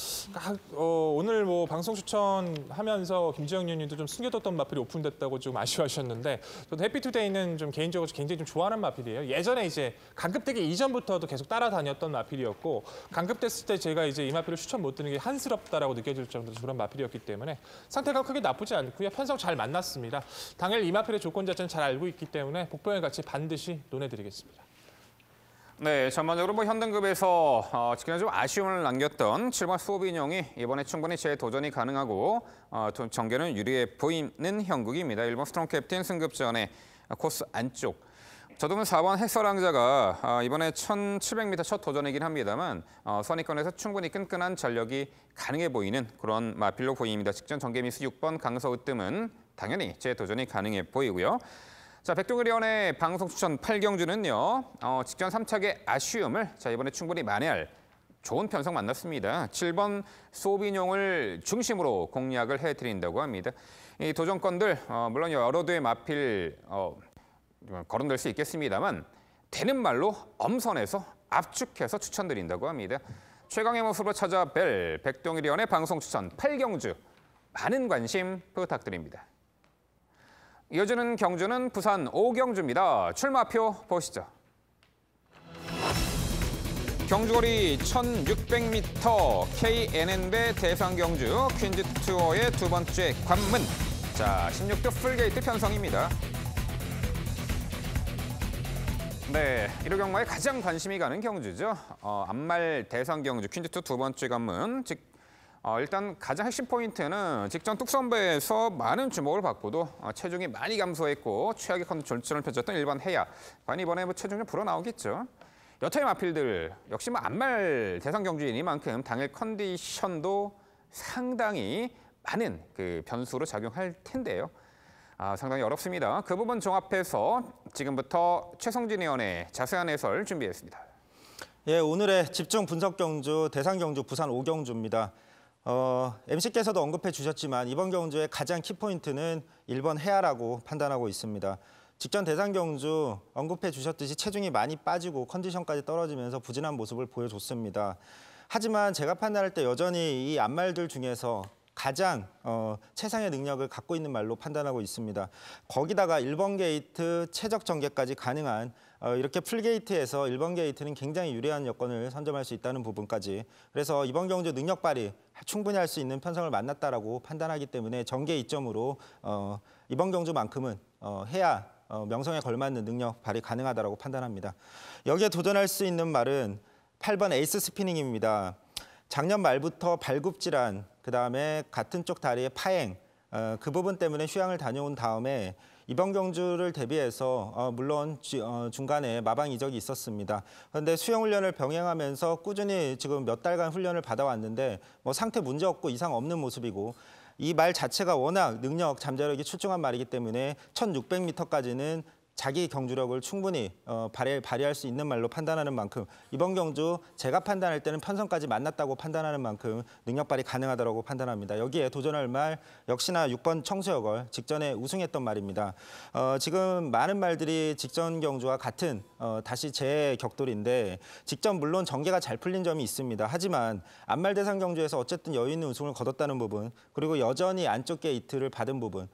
오늘 방송 추천하면서 김지영 위원님도 좀 숨겨뒀던 마필이 오픈됐다고 좀 아쉬워하셨는데 저도 해피투데이는 좀 개인적으로 굉장히 좀 좋아하는 마필이에요. 예전에 이제 강급되기 이전부터도 계속 따라다녔던 마필이었고 강급됐을 때 제가 이제 이 마필을 추천 못 드는 게 한스럽다라고 느껴질 정도로 그런 마필이었기 때문에 상태가 크게 나쁘지 않고요. 편성 잘 만났습니다. 당일 이 마필의 조건 자체는 잘 알고 있기 때문에 복병의 가치 반드시 논해드리겠습니다. 네, 전반적으로 현등급에서 직전에 좀 아쉬움을 남겼던 7번 소비뇽이 이번에 충분히 재도전이 가능하고 전개는 유리해 보이는 형국입니다. 1번 스트롱캡틴 승급 전에 코스 안쪽. 저도 4번 햇살왕자가 이번에 1700m 첫 도전이긴 합니다만 선입권에서 충분히 끈끈한 전력이 가능해 보이는 그런 마필로 보입니다. 직전 전개 미스 6번 강서우뜸은 당연히 재도전이 가능해 보이고요. 자, 백동일 위원의 방송 추천 8경주는요. 직전 3착의 아쉬움을 이번에 충분히 만회할 좋은 편성 만났습니다. 7번 소비뇽을 중심으로 공략을 해드린다고 합니다. 이 도전권들 물론 여러 대의 마필 거론될 수 있겠습니다만 되는 말로 엄선해서 압축해서 추천드린다고 합니다. 최강의 모습으로 찾아뵐 백동일 위원의 방송 추천 8경주 많은 관심 부탁드립니다. 이어지는 경주는 부산 5경주입니다. 출마표 보시죠. 경주거리 1600m KNN배 대상경주 퀸즈 투어의 두 번째 관문. 자, 16도 풀게이트 편성입니다. 네, 1호 경마에 가장 관심이 가는 경주죠. 안말 대상 경주 퀸즈2 두 번째 관문. 일단 가장 핵심 포인트는 직전 뚝선배에서 많은 주목을 받고도 체중이 많이 감소했고 최악의 컨디션을 펼쳤던 일반 해야. 과연 이번에 체중 좀 불어나오겠죠. 여차의 마필들 역시 안말 대상 경주이니만큼 당일 컨디션도 상당히 많은 변수로 작용할 텐데요. 상당히 어렵습니다. 그 부분 종합해서 지금부터 최성진 의원의 자세한 해설 준비했습니다. 예, 오늘의 집중 분석 경주 대상 경주 부산 5경주입니다. MC께서도 언급해 주셨지만 이번 경주의 가장 키포인트는 1번 해야라고 판단하고 있습니다. 직전 대상 경주 언급해 주셨듯이 체중이 많이 빠지고 컨디션까지 떨어지면서 부진한 모습을 보여줬습니다. 하지만 제가 판단할 때 여전히 이 앞말들 중에서 가장 최상의 능력을 갖고 있는 말로 판단하고 있습니다. 거기다가 1번 게이트 최적 전개까지 가능한 이렇게 풀게이트에서 1번 게이트는 굉장히 유리한 여건을 선점할 수 있다는 부분까지 그래서 이번 경주 능력 발휘 충분히 할 수 있는 편성을 만났다라고 판단하기 때문에 전개 이점으로 이번 경주만큼은 해야 명성에 걸맞는 능력 발휘 가능하다라고 판단합니다. 여기에 도전할 수 있는 말은 8번 에이스 스피닝입니다. 작년 말부터 발굽질환, 그다음에 같은 쪽 다리의 파행, 그 부분 때문에 휴양을 다녀온 다음에 이번 경주를 대비해서 물론 중간에 마방 이적이 있었습니다. 그런데 수영 훈련을 병행하면서 꾸준히 지금 몇 달간 훈련을 받아왔는데 상태 문제 없고 이상 없는 모습이고 이 말 자체가 워낙 능력, 잠재력이 출중한 말이기 때문에 1600m까지는 자기 경주력을 충분히 발휘할 수 있는 말로 판단하는 만큼 이번 경주 제가 판단할 때는 편성까지 만났다고 판단하는 만큼 능력 발휘 가능하다고 판단합니다. 여기에 도전할 말 역시나 6번 청수여걸 직전에 우승했던 말입니다. 지금 많은 말들이 직전 경주와 같은 다시 재격돌인데 직전 물론 전개가 잘 풀린 점이 있습니다. 하지만 안말 대상 경주에서 어쨌든 여유 있는 우승을 거뒀다는 부분 그리고 여전히 안쪽 게이트를 받은 부분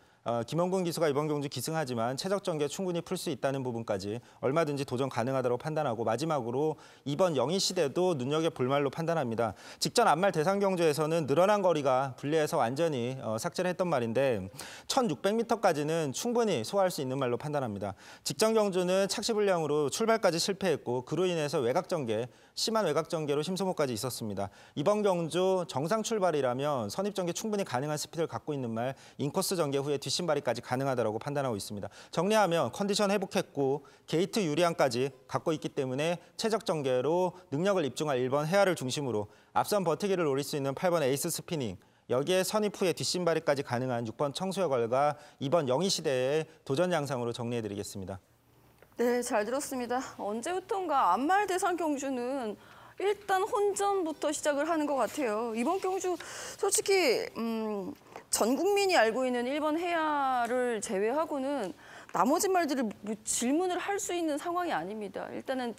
김원군 기수가 이번 경주 기승하지만 최적 전개 충분히 풀 수 있다는 부분까지 얼마든지 도전 가능하다고 판단하고 마지막으로 이번 영희 시대도 눈여겨볼 말로 판단합니다. 직전 안말 대상 경주에서는 늘어난 거리가 분리해서 완전히 삭제를 했던 말인데 1600m까지는 충분히 소화할 수 있는 말로 판단합니다. 직전 경주는 착시 불량으로 출발까지 실패했고 그로 인해서 외곽 전개, 심한 외곽 전개로 심소모까지 있었습니다. 이번 경주 정상 출발이라면 선입 전개 충분히 가능한 스피드를 갖고 있는 말 인코스 전개 후에 뒷심발이까지 가능하다고 판단하고 있습니다. 정리하면 컨디션 회복했고 게이트 유리함까지 갖고 있기 때문에 최적 전개로 능력을 입증할 1번 해야를 중심으로 앞선 버티기를 노릴 수 있는 8번 에이스 스피닝 여기에 선입 후에 뒷심발이까지 가능한 6번 청수여걸과 이번 영희 시대의 도전 양상으로 정리해드리겠습니다. 네, 잘 들었습니다. 언제부턴가 안말 대상 경주는 일단 혼전부터 시작을 하는 것 같아요. 이번 경주 솔직히 전 국민이 알고 있는 1번 해야를 제외하고는 나머지 말들을 질문을 할 수 있는 상황이 아닙니다. 일단은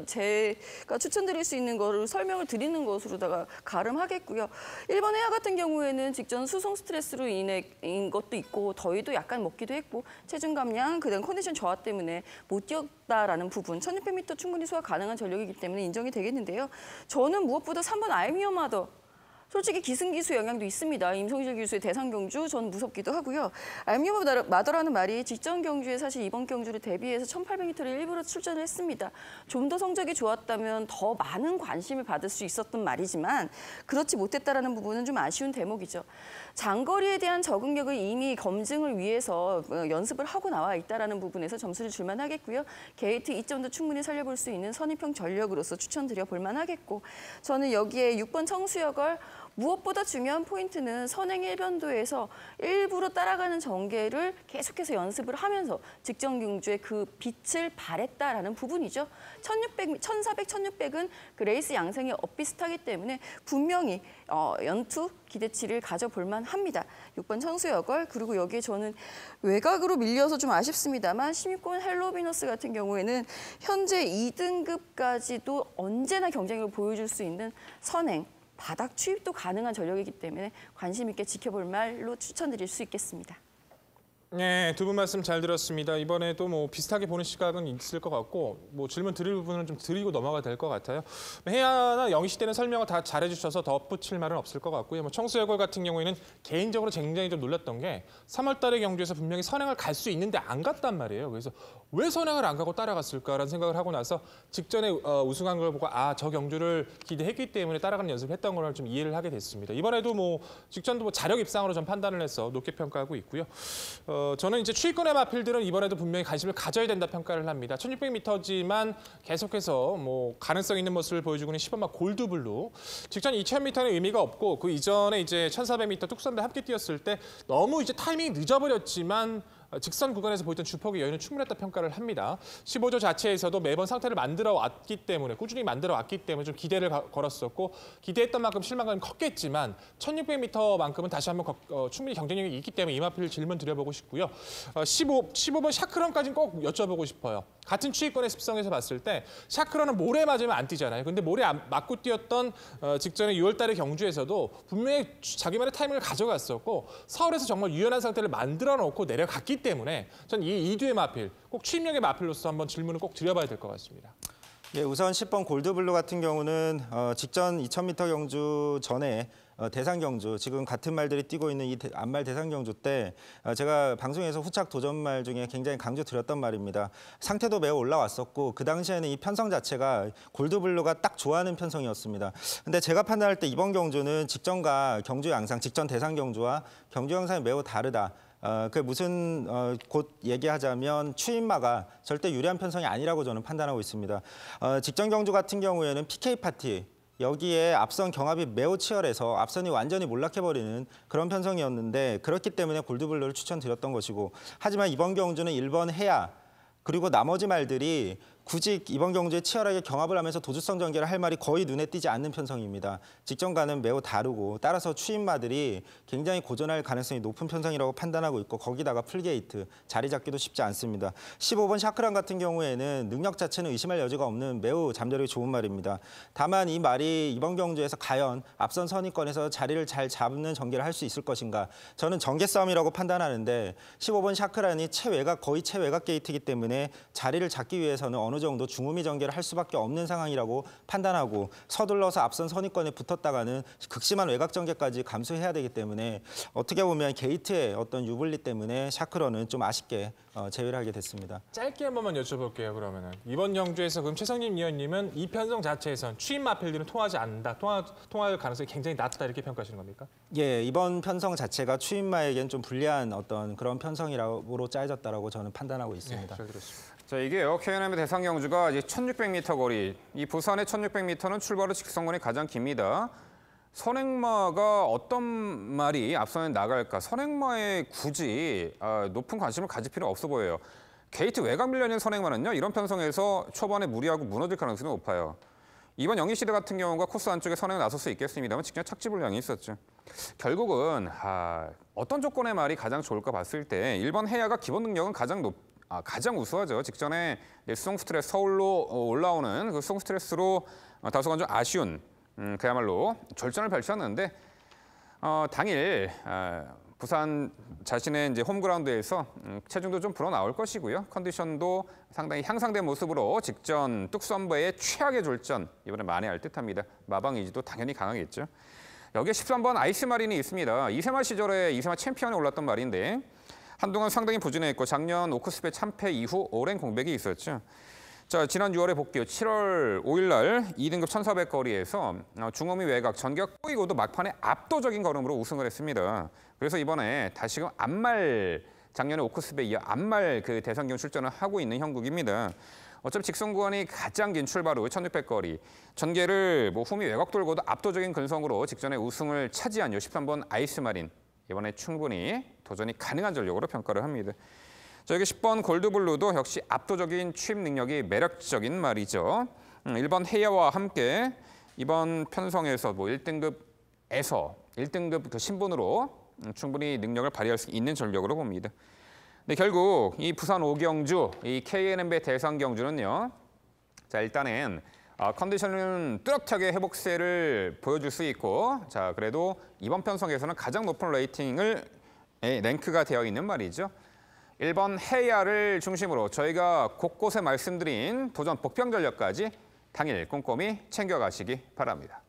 제가 추천드릴 수 있는 거를 설명을 드리는 것으로다가 가름하겠고요. 1번 해야 같은 경우에는 직전 수송 스트레스로 인해인 것도 있고 더위도 약간 먹기도 했고 체중 감량, 그다음 컨디션 저하 때문에 못 뛰었다라는 부분 1600m 충분히 소화 가능한 전력이기 때문에 인정이 되겠는데요. 저는 무엇보다 3번 아이미어 마더 솔직히 기승기수 영향도 있습니다. 임성실 기수의 대상 경주 전 무섭기도 하고요. 알미오 마더라는 말이 직전 경주에 사실 이번 경주를 대비해서 1800m를 일부러 출전을 했습니다. 좀 더 성적이 좋았다면 더 많은 관심을 받을 수 있었던 말이지만 그렇지 못했다라는 부분은 좀 아쉬운 대목이죠. 장거리에 대한 적응력을 이미 검증을 위해서 연습을 하고 나와 있다라는 부분에서 점수를 줄만 하겠고요. 게이트 이점도 충분히 살려볼 수 있는 선입형 전력으로서 추천드려 볼만 하겠고 저는 여기에 6번 청수여걸 무엇보다 중요한 포인트는 선행 1변도에서 일부러 따라가는 전개를 계속해서 연습을 하면서 직전 경주에 그 빛을 발했다라는 부분이죠. 1600, 1400, 1600은 그 레이스 양상이 엇비슷하기 때문에 분명히 연투 기대치를 가져볼 만합니다. 6번 청수여걸 그리고 여기에 저는 외곽으로 밀려서 좀 아쉽습니다만 16번 헬로비너스 같은 경우에는 현재 2등급까지도 언제나 경쟁력을 보여줄 수 있는 선행 바닥 추입도 가능한 전력이기 때문에 관심 있게 지켜볼 말로 추천드릴 수 있겠습니다. 네, 두 분 말씀 잘 들었습니다. 이번에도 뭐 비슷하게 보는 시각은 있을 것 같고 뭐 질문 드릴 부분은 좀 드리고 넘어가야 될 것 같아요. 혜야나 영희 씨 때는 설명을 다 잘해주셔서 덧붙일 말은 없을 것 같고요. 뭐 청수해골 같은 경우에는 개인적으로 굉장히 좀 놀랐던 게 3월 달에 경주에서 분명히 선행을 갈 수 있는데 안 갔단 말이에요. 그래서 왜 선행을 안 가고 따라갔을까라는 생각을 하고 나서 직전에 우승한 걸 보고 저 경주를 기대했기 때문에 따라가는 연습을 했던 걸 좀 이해를 하게 됐습니다. 이번에도 뭐 직전도 뭐 자력 입상으로 좀 판단을 해서 높게 평가하고 있고요. 저는 이제 추위권의 마필들은 이번에도 분명히 관심을 가져야 된다 평가를 합니다. 1600m지만 계속해서 뭐 가능성 있는 모습을 보여주고 있는 시범마 골드블루. 직전 2000m는 의미가 없고 그 이전에 이제 1400m 뚝섬배 함께 뛰었을 때 너무 이제 타이밍이 늦어버렸지만 직선 구간에서 보였던 주폭의 여유는 충분했다 평가를 합니다. 15조 자체에서도 매번 상태를 만들어 왔기 때문에 꾸준히 만들어 왔기 때문에 좀 기대를 걸었었고 기대했던 만큼 실망감이 컸겠지만 1600m만큼은 다시 한번 충분히 경쟁력이 있기 때문에 이마필 질문 드려보고 싶고요. 15번 샤크런까지는 꼭 여쭤보고 싶어요. 같은 추위권의 습성에서 봤을 때 샤크런은 모래 맞으면 안 뛰잖아요. 근데 모래 맞고 뛰었던 직전에 6월 달의 경주에서도 분명히 자기만의 타이밍을 가져갔었고 서울에서 정말 유연한 상태를 만들어 놓고 내려갔기 때문에 전 이 이두의 마필, 꼭 추임력의 마필로서 한번 질문을 꼭 드려봐야 될 것 같습니다. 예, 우선 10번 골드블루 같은 경우는 직전 2000m 경주 전에 대상 경주, 지금 같은 말들이 뛰고 있는 이 안말 대상 경주 때 제가 방송에서 후착 도전말 중에 굉장히 강조드렸던 말입니다. 상태도 매우 올라왔었고 그 당시에는 이 편성 자체가 골드블루가 딱 좋아하는 편성이었습니다. 근데 제가 판단할 때 이번 경주는 직전과 경주 양상, 직전 대상 경주와 경주 양상이 매우 다르다. 그 무슨 곧 얘기하자면 추임마가 절대 유리한 편성이 아니라고 저는 판단하고 있습니다. 직전 경주 같은 경우에는 PK 파티, 여기에 앞선 경합이 매우 치열해서 앞선이 완전히 몰락해버리는 그런 편성이었는데 그렇기 때문에 골드블루를 추천드렸던 것이고, 하지만 이번 경주는 1번 해야 그리고 나머지 말들이 굳이 이번 경주에 치열하게 경합을 하면서 도주성 전개를 할 말이 거의 눈에 띄지 않는 편성입니다. 직전과는 매우 다르고 따라서 추임마들이 굉장히 고전할 가능성이 높은 편성이라고 판단하고 있고 거기다가 풀게이트, 자리 잡기도 쉽지 않습니다. 15번 샤크란 같은 경우에는 능력 자체는 의심할 여지가 없는 매우 잠재력이 좋은 말입니다. 다만 이 말이 이번 경주에서 과연 앞선 선위권에서 자리를 잘 잡는 전개를 할 수 있을 것인가, 저는 전개 싸움이라고 판단하는데 15번 샤크란이 거의 최외곽 게이트이기 때문에 자리를 잡기 위해서는 어느 정도 중후미 전개를 할 수밖에 없는 상황이라고 판단하고 서둘러서 앞선 선위권에 붙었다가는 극심한 외곽 전개까지 감수해야 되기 때문에 어떻게 보면 게이트의 어떤 유불리 때문에 샤크런은 좀 아쉽게 제외를 하게 됐습니다. 짧게 한 번만 여쭤볼게요. 그러면은 이번 경주에서 그럼 최성님 위원님은 이 편성 자체에선 추임 마필들은 통하지 않는다, 통할 가능성이 굉장히 낮다 이렇게 평가하시는 겁니까? 예, 이번 편성 자체가 추임마에겐 좀 불리한 어떤 그런 편성으로 짜여졌다라고 저는 판단하고 있습니다. 네, 잘 들었습니다. 자, 이게요. K&M의 대상 경주가 이제 1600m 거리. 이 부산의 1600m는 출발후 직선거리 가장 깁니다. 선행마가 어떤 말이 앞선에 나갈까? 선행마에 굳이 높은 관심을 가질 필요 없어 보여요. 게이트 외곽 밀려있는 선행마는요. 이런 편성에서 초반에 무리하고 무너질 가능성이 높아요. 이번 영희시대 같은 경우가 코스 안쪽에 선행을 나설 수 있겠습니다만 직전 착지 불량이 있었죠. 결국은 어떤 조건의 말이 가장 좋을까 봤을 때 1번 해야가 기본 능력은 가장 우수하죠. 직전에 수송 스트레스 서울로 올라오는 그 수송 스트레스로 다소간 좀 아쉬운 그야말로 절전을 펼쳤는데 당일 부산 자신의 이제 홈그라운드에서 체중도 좀 불어나올 것이고요. 컨디션도 상당히 향상된 모습으로 직전 뚝섬배의 최악의 졸전 이번에 만회할 듯합니다. 마방 의지도 당연히 강하겠죠. 여기에 13번 아이스마린이 있습니다. 이세마 시절에 이세마 챔피언에 올랐던 말인데 한동안 상당히 부진했고 작년 오크스배 참패 이후 오랜 공백이 있었죠. 자, 지난 6월에 복귀, 7월 5일 날 2등급 1400 거리에서 중후미 외곽 전개가 꼬이고도 막판에 압도적인 걸음으로 우승을 했습니다. 그래서 이번에 다시금 작년에 오크스배 이어 안말 그 대상경 출전을 하고 있는 형국입니다. 어차피 직선 구간이 가장 긴 출발 후 1600 거리, 전개를 후미 외곽 돌고도 압도적인 근성으로 직전에 우승을 차지한 13번 아이스마린. 이번에 충분히 도전이 가능한 전력으로 평가를 합니다. 자, 여기 10번 골드블루도 역시 압도적인 취입 능력이 매력적인 말이죠. 1번 해야와 함께 이번 편성에서 1등급에서 1등급 그 신분으로 충분히 능력을 발휘할 수 있는 전력으로 봅니다. 근데 결국 이 부산 5경주, 이 K&M배 대상 경주는요. 자, 일단은 컨디션은 뚜렷하게 회복세를 보여줄 수 있고, 자, 그래도 이번 편성에서는 가장 높은 랭크가 되어 있는 말이죠. 1번 해야를 중심으로 저희가 곳곳에 말씀드린 도전 복병 전력까지 당일 꼼꼼히 챙겨가시기 바랍니다.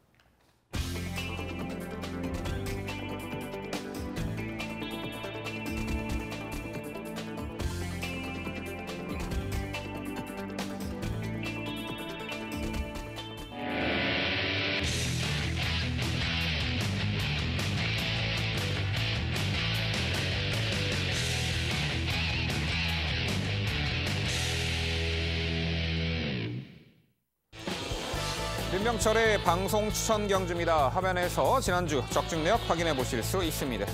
민병철의 방송 추천 경주입니다. 화면에서 지난주 적중 내역 확인해 보실 수 있습니다.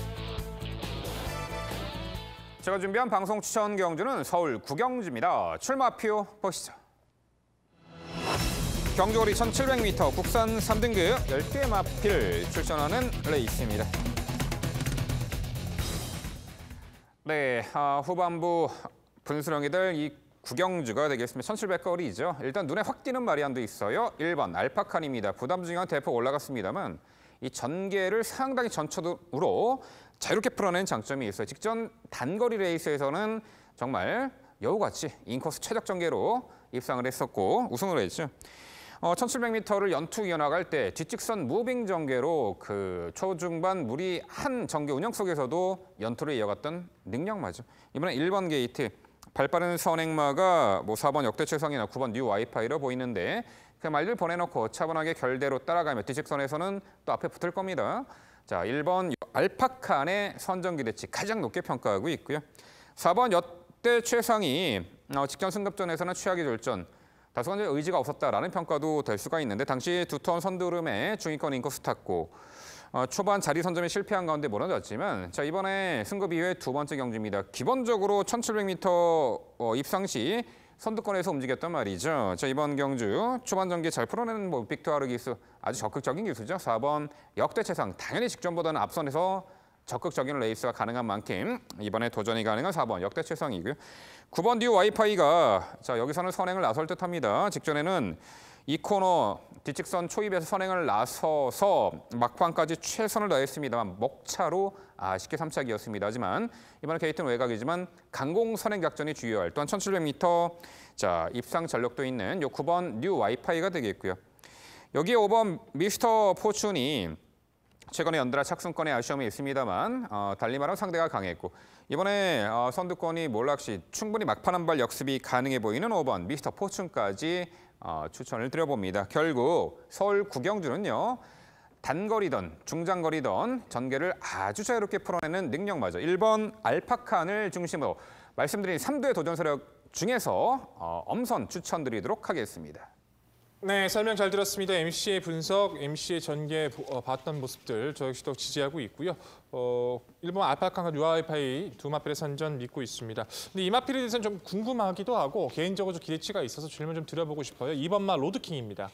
제가 준비한 방송 추천 경주는 서울 구경주입니다. 출마표 보시죠. 경주거리 1700m 국산 3등급 10개 마필 출전하는 레이스입니다. 네, 후반부 분수령이들 이 구경주가 되겠습니다. 1700거리죠. 일단 눈에 확 띄는 마리안도 있어요. 1번 알파칸입니다. 부담 중요한 대폭 올라갔습니다만 이 전개를 상당히 전초도로 자유롭게 풀어낸 장점이 있어요. 직전 단거리 레이스에서는 정말 여우같이 인코스 최적 전개로 입상을 했었고 우승을 했죠. 1700m를 연투 이어나갈 때 뒷직선 무빙 전개로 그 초중반 무리한 전개 운영 속에서도 연투를 이어갔던 능력마죠. 이번에 1번 게이트 발빠른 선행마가 4번 역대 최상이나 9번 뉴 와이파이로 보이는데 그 말들 보내놓고 차분하게 결대로 따라가며 뒷직선에서는 또 앞에 붙을 겁니다. 자, 1번 알파칸의 선전 기대치 가장 높게 평가하고 있고요. 4번 역대 최상이 직전 승급전에서는 최악의 졸전, 다소간 의지가 없었다라는 평가도 될 수가 있는데 당시 두터운 선두름에 중위권 인코스 탔고 초반 자리 선점에 실패한 가운데 무너졌지만 자 이번에 승급 이후의 두 번째 경주입니다. 기본적으로 1700m 입상 시 선두권에서 움직였단 말이죠. 자 이번 경주 초반 전개 잘 풀어내는 빅토르 기수 아주 적극적인 기수죠. 4번 역대 최상 당연히 직전보다는 앞선에서 적극적인 레이스가 가능한 만큼 이번에 도전이 가능한 4번 역대 최상이고요. 9번 뉴 와이파이가 자 여기서는 선행을 나설 듯합니다. 직전에는 이 코너 뒷직선 초입에서 선행을 나서서 막판까지 최선을 다했습니다만 먹차로 아쉽게 3착이었습니다. 하지만 이번에 게이트는 외곽이지만 강공 선행 작전이 주요할 또한 1700m 자 입상 전력도 있는 요 9번 뉴 와이파이가 되겠고요. 여기에 5번 미스터 포춘이 최근에 연달아 착승권에 아쉬움이 있습니다만 달리마로 상대가 강했고 이번에 선두권이 몰락시 충분히 막판 한 발 역습이 가능해 보이는 5번 미스터 포춘까지 추천을 드려봅니다. 결국 서울 구경주는요. 단거리든 중장거리든 전개를 아주 자유롭게 풀어내는 능력마저 1번 알파칸을 중심으로 말씀드린 3두의 도전 세력 중에서 엄선 추천드리도록 하겠습니다. 네, 설명 잘 들었습니다. MC의 분석, MC의 전개 봤던 모습들 저 역시도 지지하고 있고요. 일본 알파칸과 뉴아이파이 두 마필의 선전 믿고 있습니다. 근데 이 마필에 대해서는 좀 궁금하기도 하고 개인적으로 좀 기대치가 있어서 질문 좀 드려보고 싶어요. 2번 마 로드킹입니다.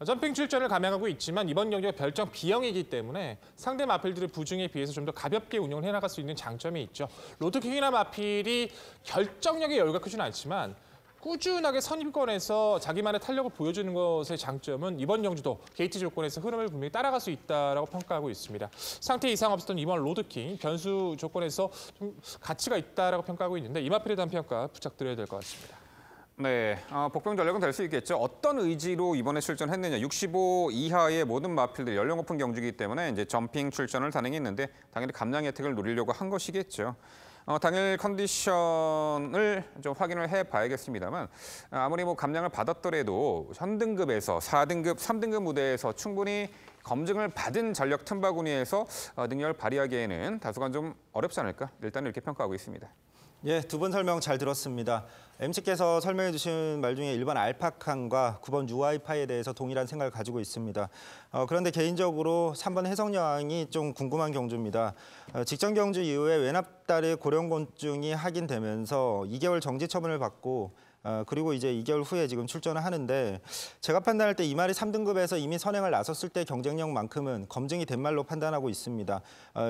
점핑 출전을 감행하고 있지만 이번 경기가 별정 B형이기 때문에 상대 마필들의 부중에 비해서 좀 더 가볍게 운영을 해나갈 수 있는 장점이 있죠. 로드킹이나 마필이 결정력의 여유가 크지는 않지만 꾸준하게 선입권에서 자기만의 탄력을 보여주는 것의 장점은 이번 경주도 게이트 조건에서 흐름을 분명히 따라갈 수 있다라고 평가하고 있습니다. 상태 이상 없었던 이번 로드킹 변수 조건에서 좀 가치가 있다라고 평가하고 있는데 이 마필에 대한 평가 부탁드려야 될 것 같습니다. 네, 복병 전력은 될 수 있겠죠. 어떤 의지로 이번에 출전했느냐. 65 이하의 모든 마필들이 연령 높은 경주이기 때문에 이제 점핑 출전을 단행했는데 당연히 감량 혜택을 노리려고 한 것이겠죠. 당일 컨디션을 좀 확인을 해봐야겠습니다만 아무리 감량을 받았더라도 현등급에서 4등급, 3등급 무대에서 충분히 검증을 받은 전력 틈바구니에서 능력을 발휘하기에는 다소간 좀 어렵지 않을까 일단 이렇게 평가하고 있습니다. 예, 두 분 설명 잘 들었습니다. MC께서 설명해 주신 말 중에 1번 알파칸과 9번 유아이파이에 대해서 동일한 생각을 가지고 있습니다. 그런데 개인적으로 3번 해성여왕이 좀 궁금한 경주입니다. 직전 경주 이후에 외납다리 고령곤증이 확인되면서 2개월 정지 처분을 받고 그리고 이제 2개월 후에 지금 출전을 하는데 제가 판단할 때 이 말이 3등급에서 이미 선행을 나섰을 때 경쟁력만큼은 검증이 된 말로 판단하고 있습니다.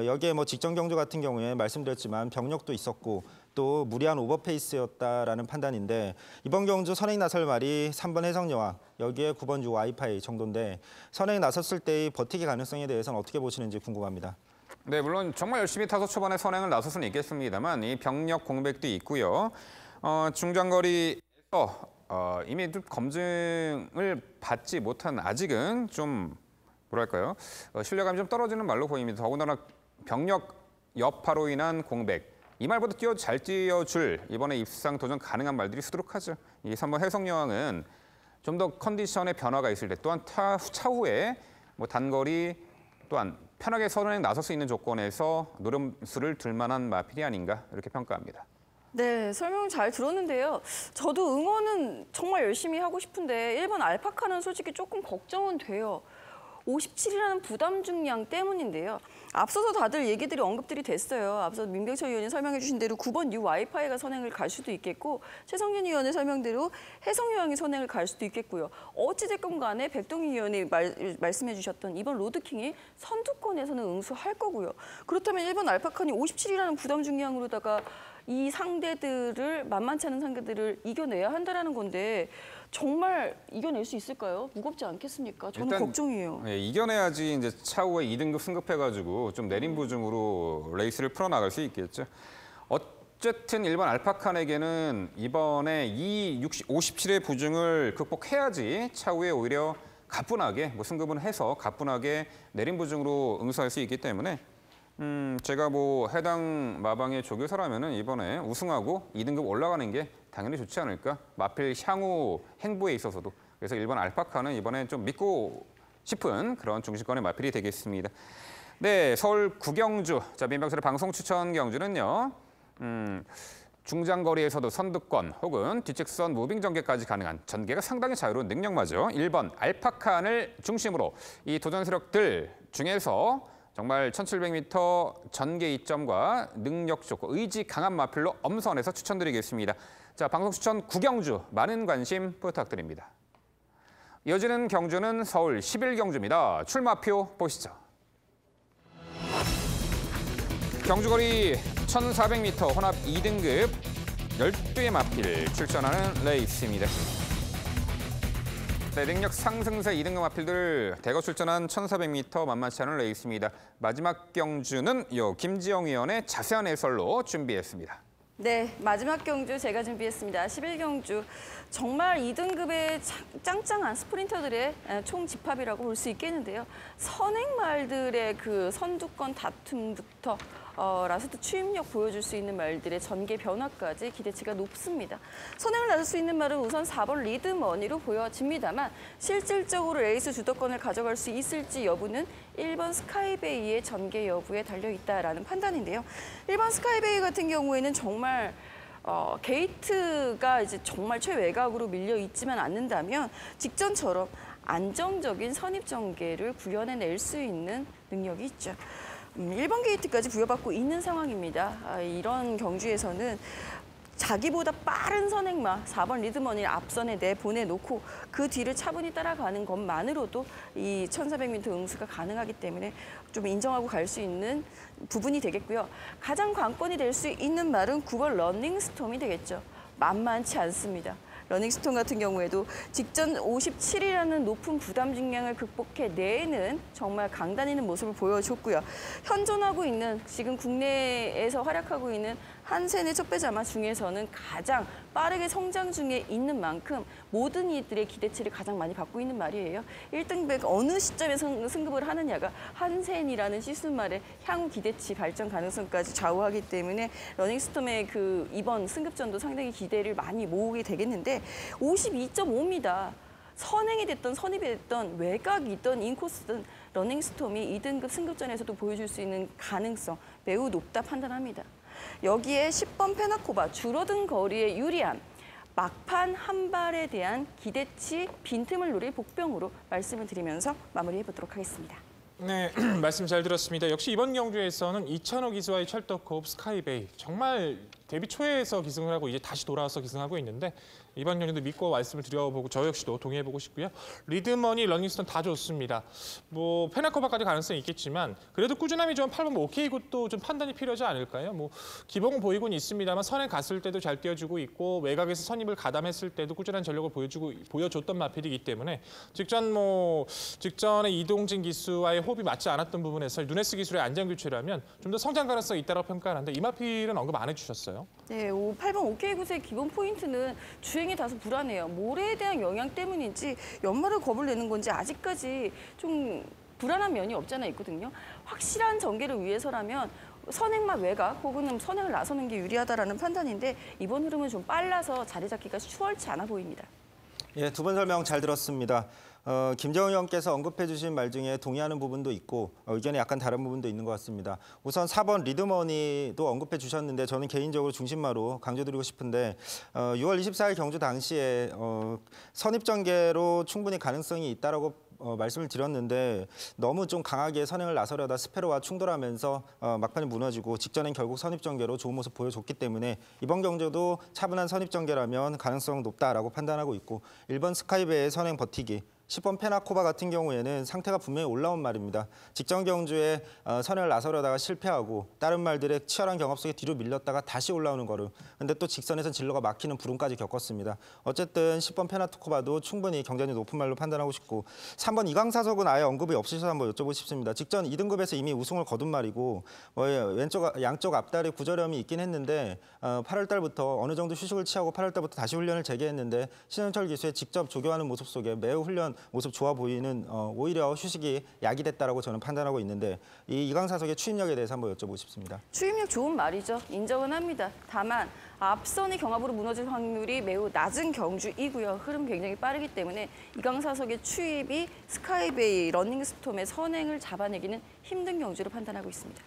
여기에 직전 경주 같은 경우에 말씀드렸지만 병력도 있었고 또 무리한 오버페이스였다라는 판단인데 이번 경주 선행 나설 말이 3번 해성여왕 여기에 9번 유 와이파이 정도인데 선행 나섰을 때의 버티기 가능성에 대해서는 어떻게 보시는지 궁금합니다. 네, 물론 정말 열심히 타서 초반에 선행을 나설 수는 있겠습니다만 이 병력 공백도 있고요. 중장거리에서 이미 좀 검증을 받지 못한 아직은 좀 뭐랄까요? 신뢰감이 좀 떨어지는 말로 보입니다. 더군다나 병력 여파로 인한 공백. 이 말보다 잘 뛰어줄 이번에 입상 도전 가능한 말들이 수두룩하죠. 이 3번 해성여왕은 좀 더 컨디션의 변화가 있을 때 또한 차후에 뭐 단거리 또한 편하게 선행 나설 수 있는 조건에서 노름수를 둘 만한 마필이 아닌가 이렇게 평가합니다. 네, 설명 잘 들었는데요. 저도 응원은 정말 열심히 하고 싶은데 1번 알파카는 솔직히 조금 걱정은 돼요. 57이라는 부담 중량 때문인데요. 앞서서 다들 얘기들이 언급들이 됐어요. 앞서 민병철 의원이 설명해 주신 대로 9번 뉴 와이파이가 선행을 갈 수도 있겠고 최성윤 의원의 설명대로 해성여왕이 선행을 갈 수도 있겠고요. 어찌됐건 간에 백동희 의원이 말씀해 주셨던 2번 로드킹이 선두권에서는 응수할 거고요. 그렇다면 1번 알파칸이 57이라는 부담 중량으로다가 이 상대들을 만만치 않은 상대들을 이겨내야 한다는 건데 정말 이겨낼 수 있을까요? 무겁지 않겠습니까? 저는 일단, 걱정이에요. 네, 이겨내야지 이제 차후에 2등급 승급해가지고 좀 내린 부중으로 레이스를 풀어나갈 수 있겠죠. 어쨌든 일반 알파칸에게는 이번에 이 57의 부중을 극복해야지 차후에 오히려 가뿐하게 승급은 해서 가뿐하게 내린 부중으로 응수할 수 있기 때문에 제가 뭐 해당 마방의 조교사라면은 이번에 우승하고 2등급 올라가는 게 당연히 좋지 않을까. 마필 향후 행보에 있어서도. 그래서 1번 알파카는 이번에 좀 믿고 싶은 그런 중심권의 마필이 되겠습니다. 네, 서울 구경주. 자, 민병철의 방송 추천 경주는요. 중장거리에서도 선두권 혹은 뒷직선 무빙 전개까지 가능한 전개가 상당히 자유로운 능력마저 1번 알파칸을 중심으로 이 도전 세력들 중에서 정말 1700m 전개 이점과 능력 좋고 의지 강한 마필로 엄선해서 추천드리겠습니다. 자, 방송 추천 구경주 많은 관심 부탁드립니다. 이어지는 경주는 서울 11경주입니다. 출마표 보시죠. 경주거리 1400m 혼합 2등급 12의 마필 출전하는 레이스입니다. 네, 능력 상승세 2등급 마필들 대거 출전한 1400m 만만치 않은 레이스입니다. 마지막 경주는 김지영 의원의 자세한 해설로 준비했습니다. 네, 마지막 경주 제가 준비했습니다. 11경주. 정말 2등급의 짱짱한 스프린터들의 총 집합이라고 볼 수 있겠는데요. 선행말들의 그 선두권 다툼부터 라스트 추임력 보여줄 수 있는 말들의 전개 변화까지 기대치가 높습니다. 선행을 나설 수 있는 말은 우선 4번 리드머니로 보여집니다만 실질적으로 레이스 주도권을 가져갈 수 있을지 여부는 1번 스카이베이의 전개 여부에 달려있다라는 판단인데요. 1번 스카이베이 같은 경우에는 정말 게이트가 이제 정말 최외곽으로 밀려 있지만 않는다면 직전처럼 안정적인 선입 전개를 구현해낼 수 있는 능력이 있죠. 1번 게이트까지 부여받고 있는 상황입니다. 이런 경주에서는 자기보다 빠른 선행마 4번 리드머니를 앞선에 내보내놓고 그 뒤를 차분히 따라가는 것만으로도 이 1400m 응수가 가능하기 때문에 좀 인정하고 갈 수 있는 부분이 되겠고요. 가장 관건이 될 수 있는 말은 9번 러닝스톰이 되겠죠. 만만치 않습니다. 러닝스톤 같은 경우에도 직전 57이라는 높은 부담 중량을 극복해내는 정말 강단 있는 모습을 보여줬고요. 현존하고 있는 지금 국내에서 활약하고 있는 한센의 척배자마 중에서는 가장 빠르게 성장 중에 있는 만큼 모든 이들의 기대치를 가장 많이 받고 있는 말이에요. 1등백 어느 시점에 승급을 하느냐가 한센이라는 시스말의 향후 기대치 발전 가능성까지 좌우하기 때문에 러닝스톰의 그 이번 승급전도 상당히 기대를 많이 모으게 되겠는데 52.5입니다. 선행이 됐던 선입이 됐던 외곽이든 인코스든 러닝스톰이 2등급 승급전에서도 보여줄 수 있는 가능성 매우 높다 판단합니다. 여기에 10번 페나코바 줄어든 거리에 유리함, 막판 한 발에 대한 기대치 빈틈을 노릴 복병으로 말씀을 드리면서 마무리해보도록 하겠습니다. 네, 말씀 잘 들었습니다. 역시 이번 경주에서는 이찬호 기수와의 찰떡호흡 스카이베이 정말 데뷔 초에서 기승을 하고 이제 다시 돌아와서 기승하고 있는데 이번 경기도 믿고 말씀을 드려보고 저 역시도 동의해보고 싶고요. 리드머니, 러닝스톤 다 좋습니다. 뭐 페나코바까지 가능성이 있겠지만 그래도 꾸준함이 좀 8번 오케이 굿도 좀 판단이 필요하지 않을까요? 뭐 기복은 보이곤 있습니다만 선행 갔을 때도 잘 뛰어주고 있고 외곽에서 선입을 가담했을 때도 꾸준한 전력을 보여줬던 마필이기 때문에 직전에 이동진 기수와의 호흡이 맞지 않았던 부분에서 누네스 기술의 안전 교체라면 좀 더 성장 가능성이 있다고 평가하는데 이 마필은 언급 안 해주셨어요. 네, 8번 오케이 굿의 기본 포인트는 주행이 다소 불안해요. 모래에 대한 영향 때문인지 연말을 겁을 내는 건지 아직까지 좀 불안한 면이 없잖아 있거든요. 확실한 전개를 위해서라면 선행만 외곽 혹은 선행을 나서는 게 유리하다라는 판단인데 이번 흐름은 좀 빨라서 자리 잡기가 수월치 않아 보입니다. 예, 두 번 설명 잘 들었습니다. 김정은 의원께서 언급해 주신 말 중에 동의하는 부분도 있고 의견이 약간 다른 부분도 있는 것 같습니다. 우선 4번 리드머니도 언급해 주셨는데 저는 개인적으로 중심마로 강조드리고 싶은데 6월 24일 경주 당시에 선입전개로 충분히 가능성이 있다라고 말씀을 드렸는데 너무 좀 강하게 선행을 나서려다 스페로와 충돌하면서 막판에 무너지고 직전엔 결국 선입전개로 좋은 모습 보여줬기 때문에 이번 경주도 차분한 선입전개라면 가능성 높다라고 판단하고 있고 1번 스카이베의 선행 버티기 10번 페나코바 같은 경우에는 상태가 분명히 올라온 말입니다. 직전 경주에 선행을 나서려다가 실패하고 다른 말들의 치열한 경합 속에 뒤로 밀렸다가 다시 올라오는 걸음. 근데 또 직선에선 진로가 막히는 불운까지 겪었습니다. 어쨌든 10번 페나코바도 충분히 경쟁력이 높은 말로 판단하고 싶고 3번 이강사석은 아예 언급이 없으셔서 한번 여쭤보고 싶습니다. 직전 2등급에서 이미 우승을 거둔 말이고 양쪽 앞다리 구저염이 있긴 했는데 8월 달부터 어느 정도 휴식을 취하고 8월 달부터 다시 훈련을 재개했는데 신현철 기수의 직접 조교하는 모습 속에 매우 훈련 모습 좋아 보이는 오히려 휴식이 약이 됐다라고 저는 판단하고 있는데 이 이강사석의 추임력에 대해서 한번 여쭤보고 싶습니다. 추임력 좋은 말이죠. 인정은 합니다. 다만 앞선의 경합으로 무너질 확률이 매우 낮은 경주이고요. 흐름 굉장히 빠르기 때문에 이강사석의 추입이 스카이베이, 러닝스톰의 선행을 잡아내기는 힘든 경주로 판단하고 있습니다.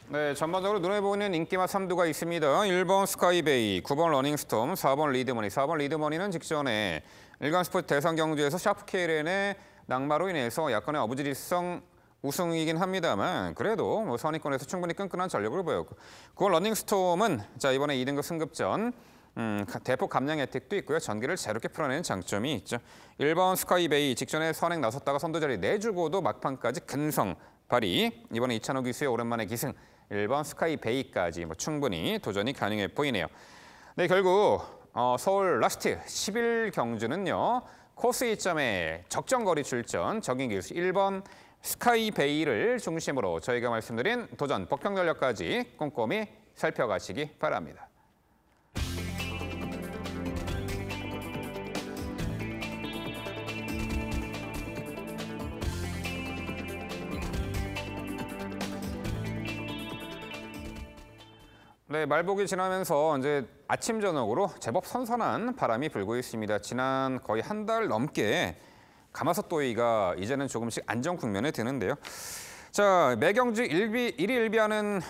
네, 전반적으로 눈에 보이는 인기와 삼두가 있습니다. 1번 스카이베이, 9번 러닝스톰, 4번 리드머니. 4번 리드머니는 직전에 일간스포츠 대상 경주에서 샤프 KLN의 낙마로 인해서 약간의 어부지리성 우승이긴 합니다만 그래도 뭐 선의권에서 충분히 끈끈한 전력을 보였고 9번 러닝스톰은 자 이번에 2등급 승급전 대폭 감량 혜택도 있고요. 전기를 자유롭게 풀어내는 장점이 있죠. 1번 스카이베이 직전에 선행 나섰다가 선두 자리 내주고도 막판까지 근성 발휘. 이번에 이찬호 기수의 오랜만에 기승. 1번 스카이베이까지 충분히 도전이 가능해 보이네요. 네, 결국 서울 라스트 10일 경주는요. 코스 2점에 적정거리 출전 적인 기수 1번 스카이베이를 중심으로 저희가 말씀드린 도전 복평 전력까지 꼼꼼히 살펴가시기 바랍니다. 네, 말복이 지나면서 이제 아침 저녁으로 제법 선선한 바람이 불고 있습니다. 지난 거의 한 달 넘게 가마솥도이가 이제는 조금씩 안정 국면에 드는데요. 자, 매경주 일희일비하는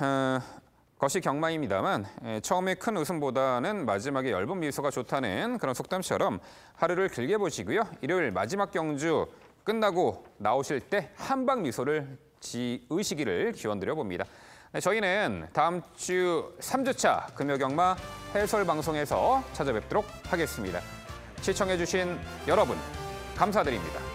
것이 경마입니다만 처음에 큰 웃음보다는 마지막에 엷은 미소가 좋다는 그런 속담처럼 하루를 길게 보시고요. 일요일 마지막 경주 끝나고 나오실 때 한방 미소를 지으시기를 기원드려 봅니다. 네, 저희는 다음 주 3주차 금요경마 해설 방송에서 찾아뵙도록 하겠습니다. 시청해주신 여러분 감사드립니다.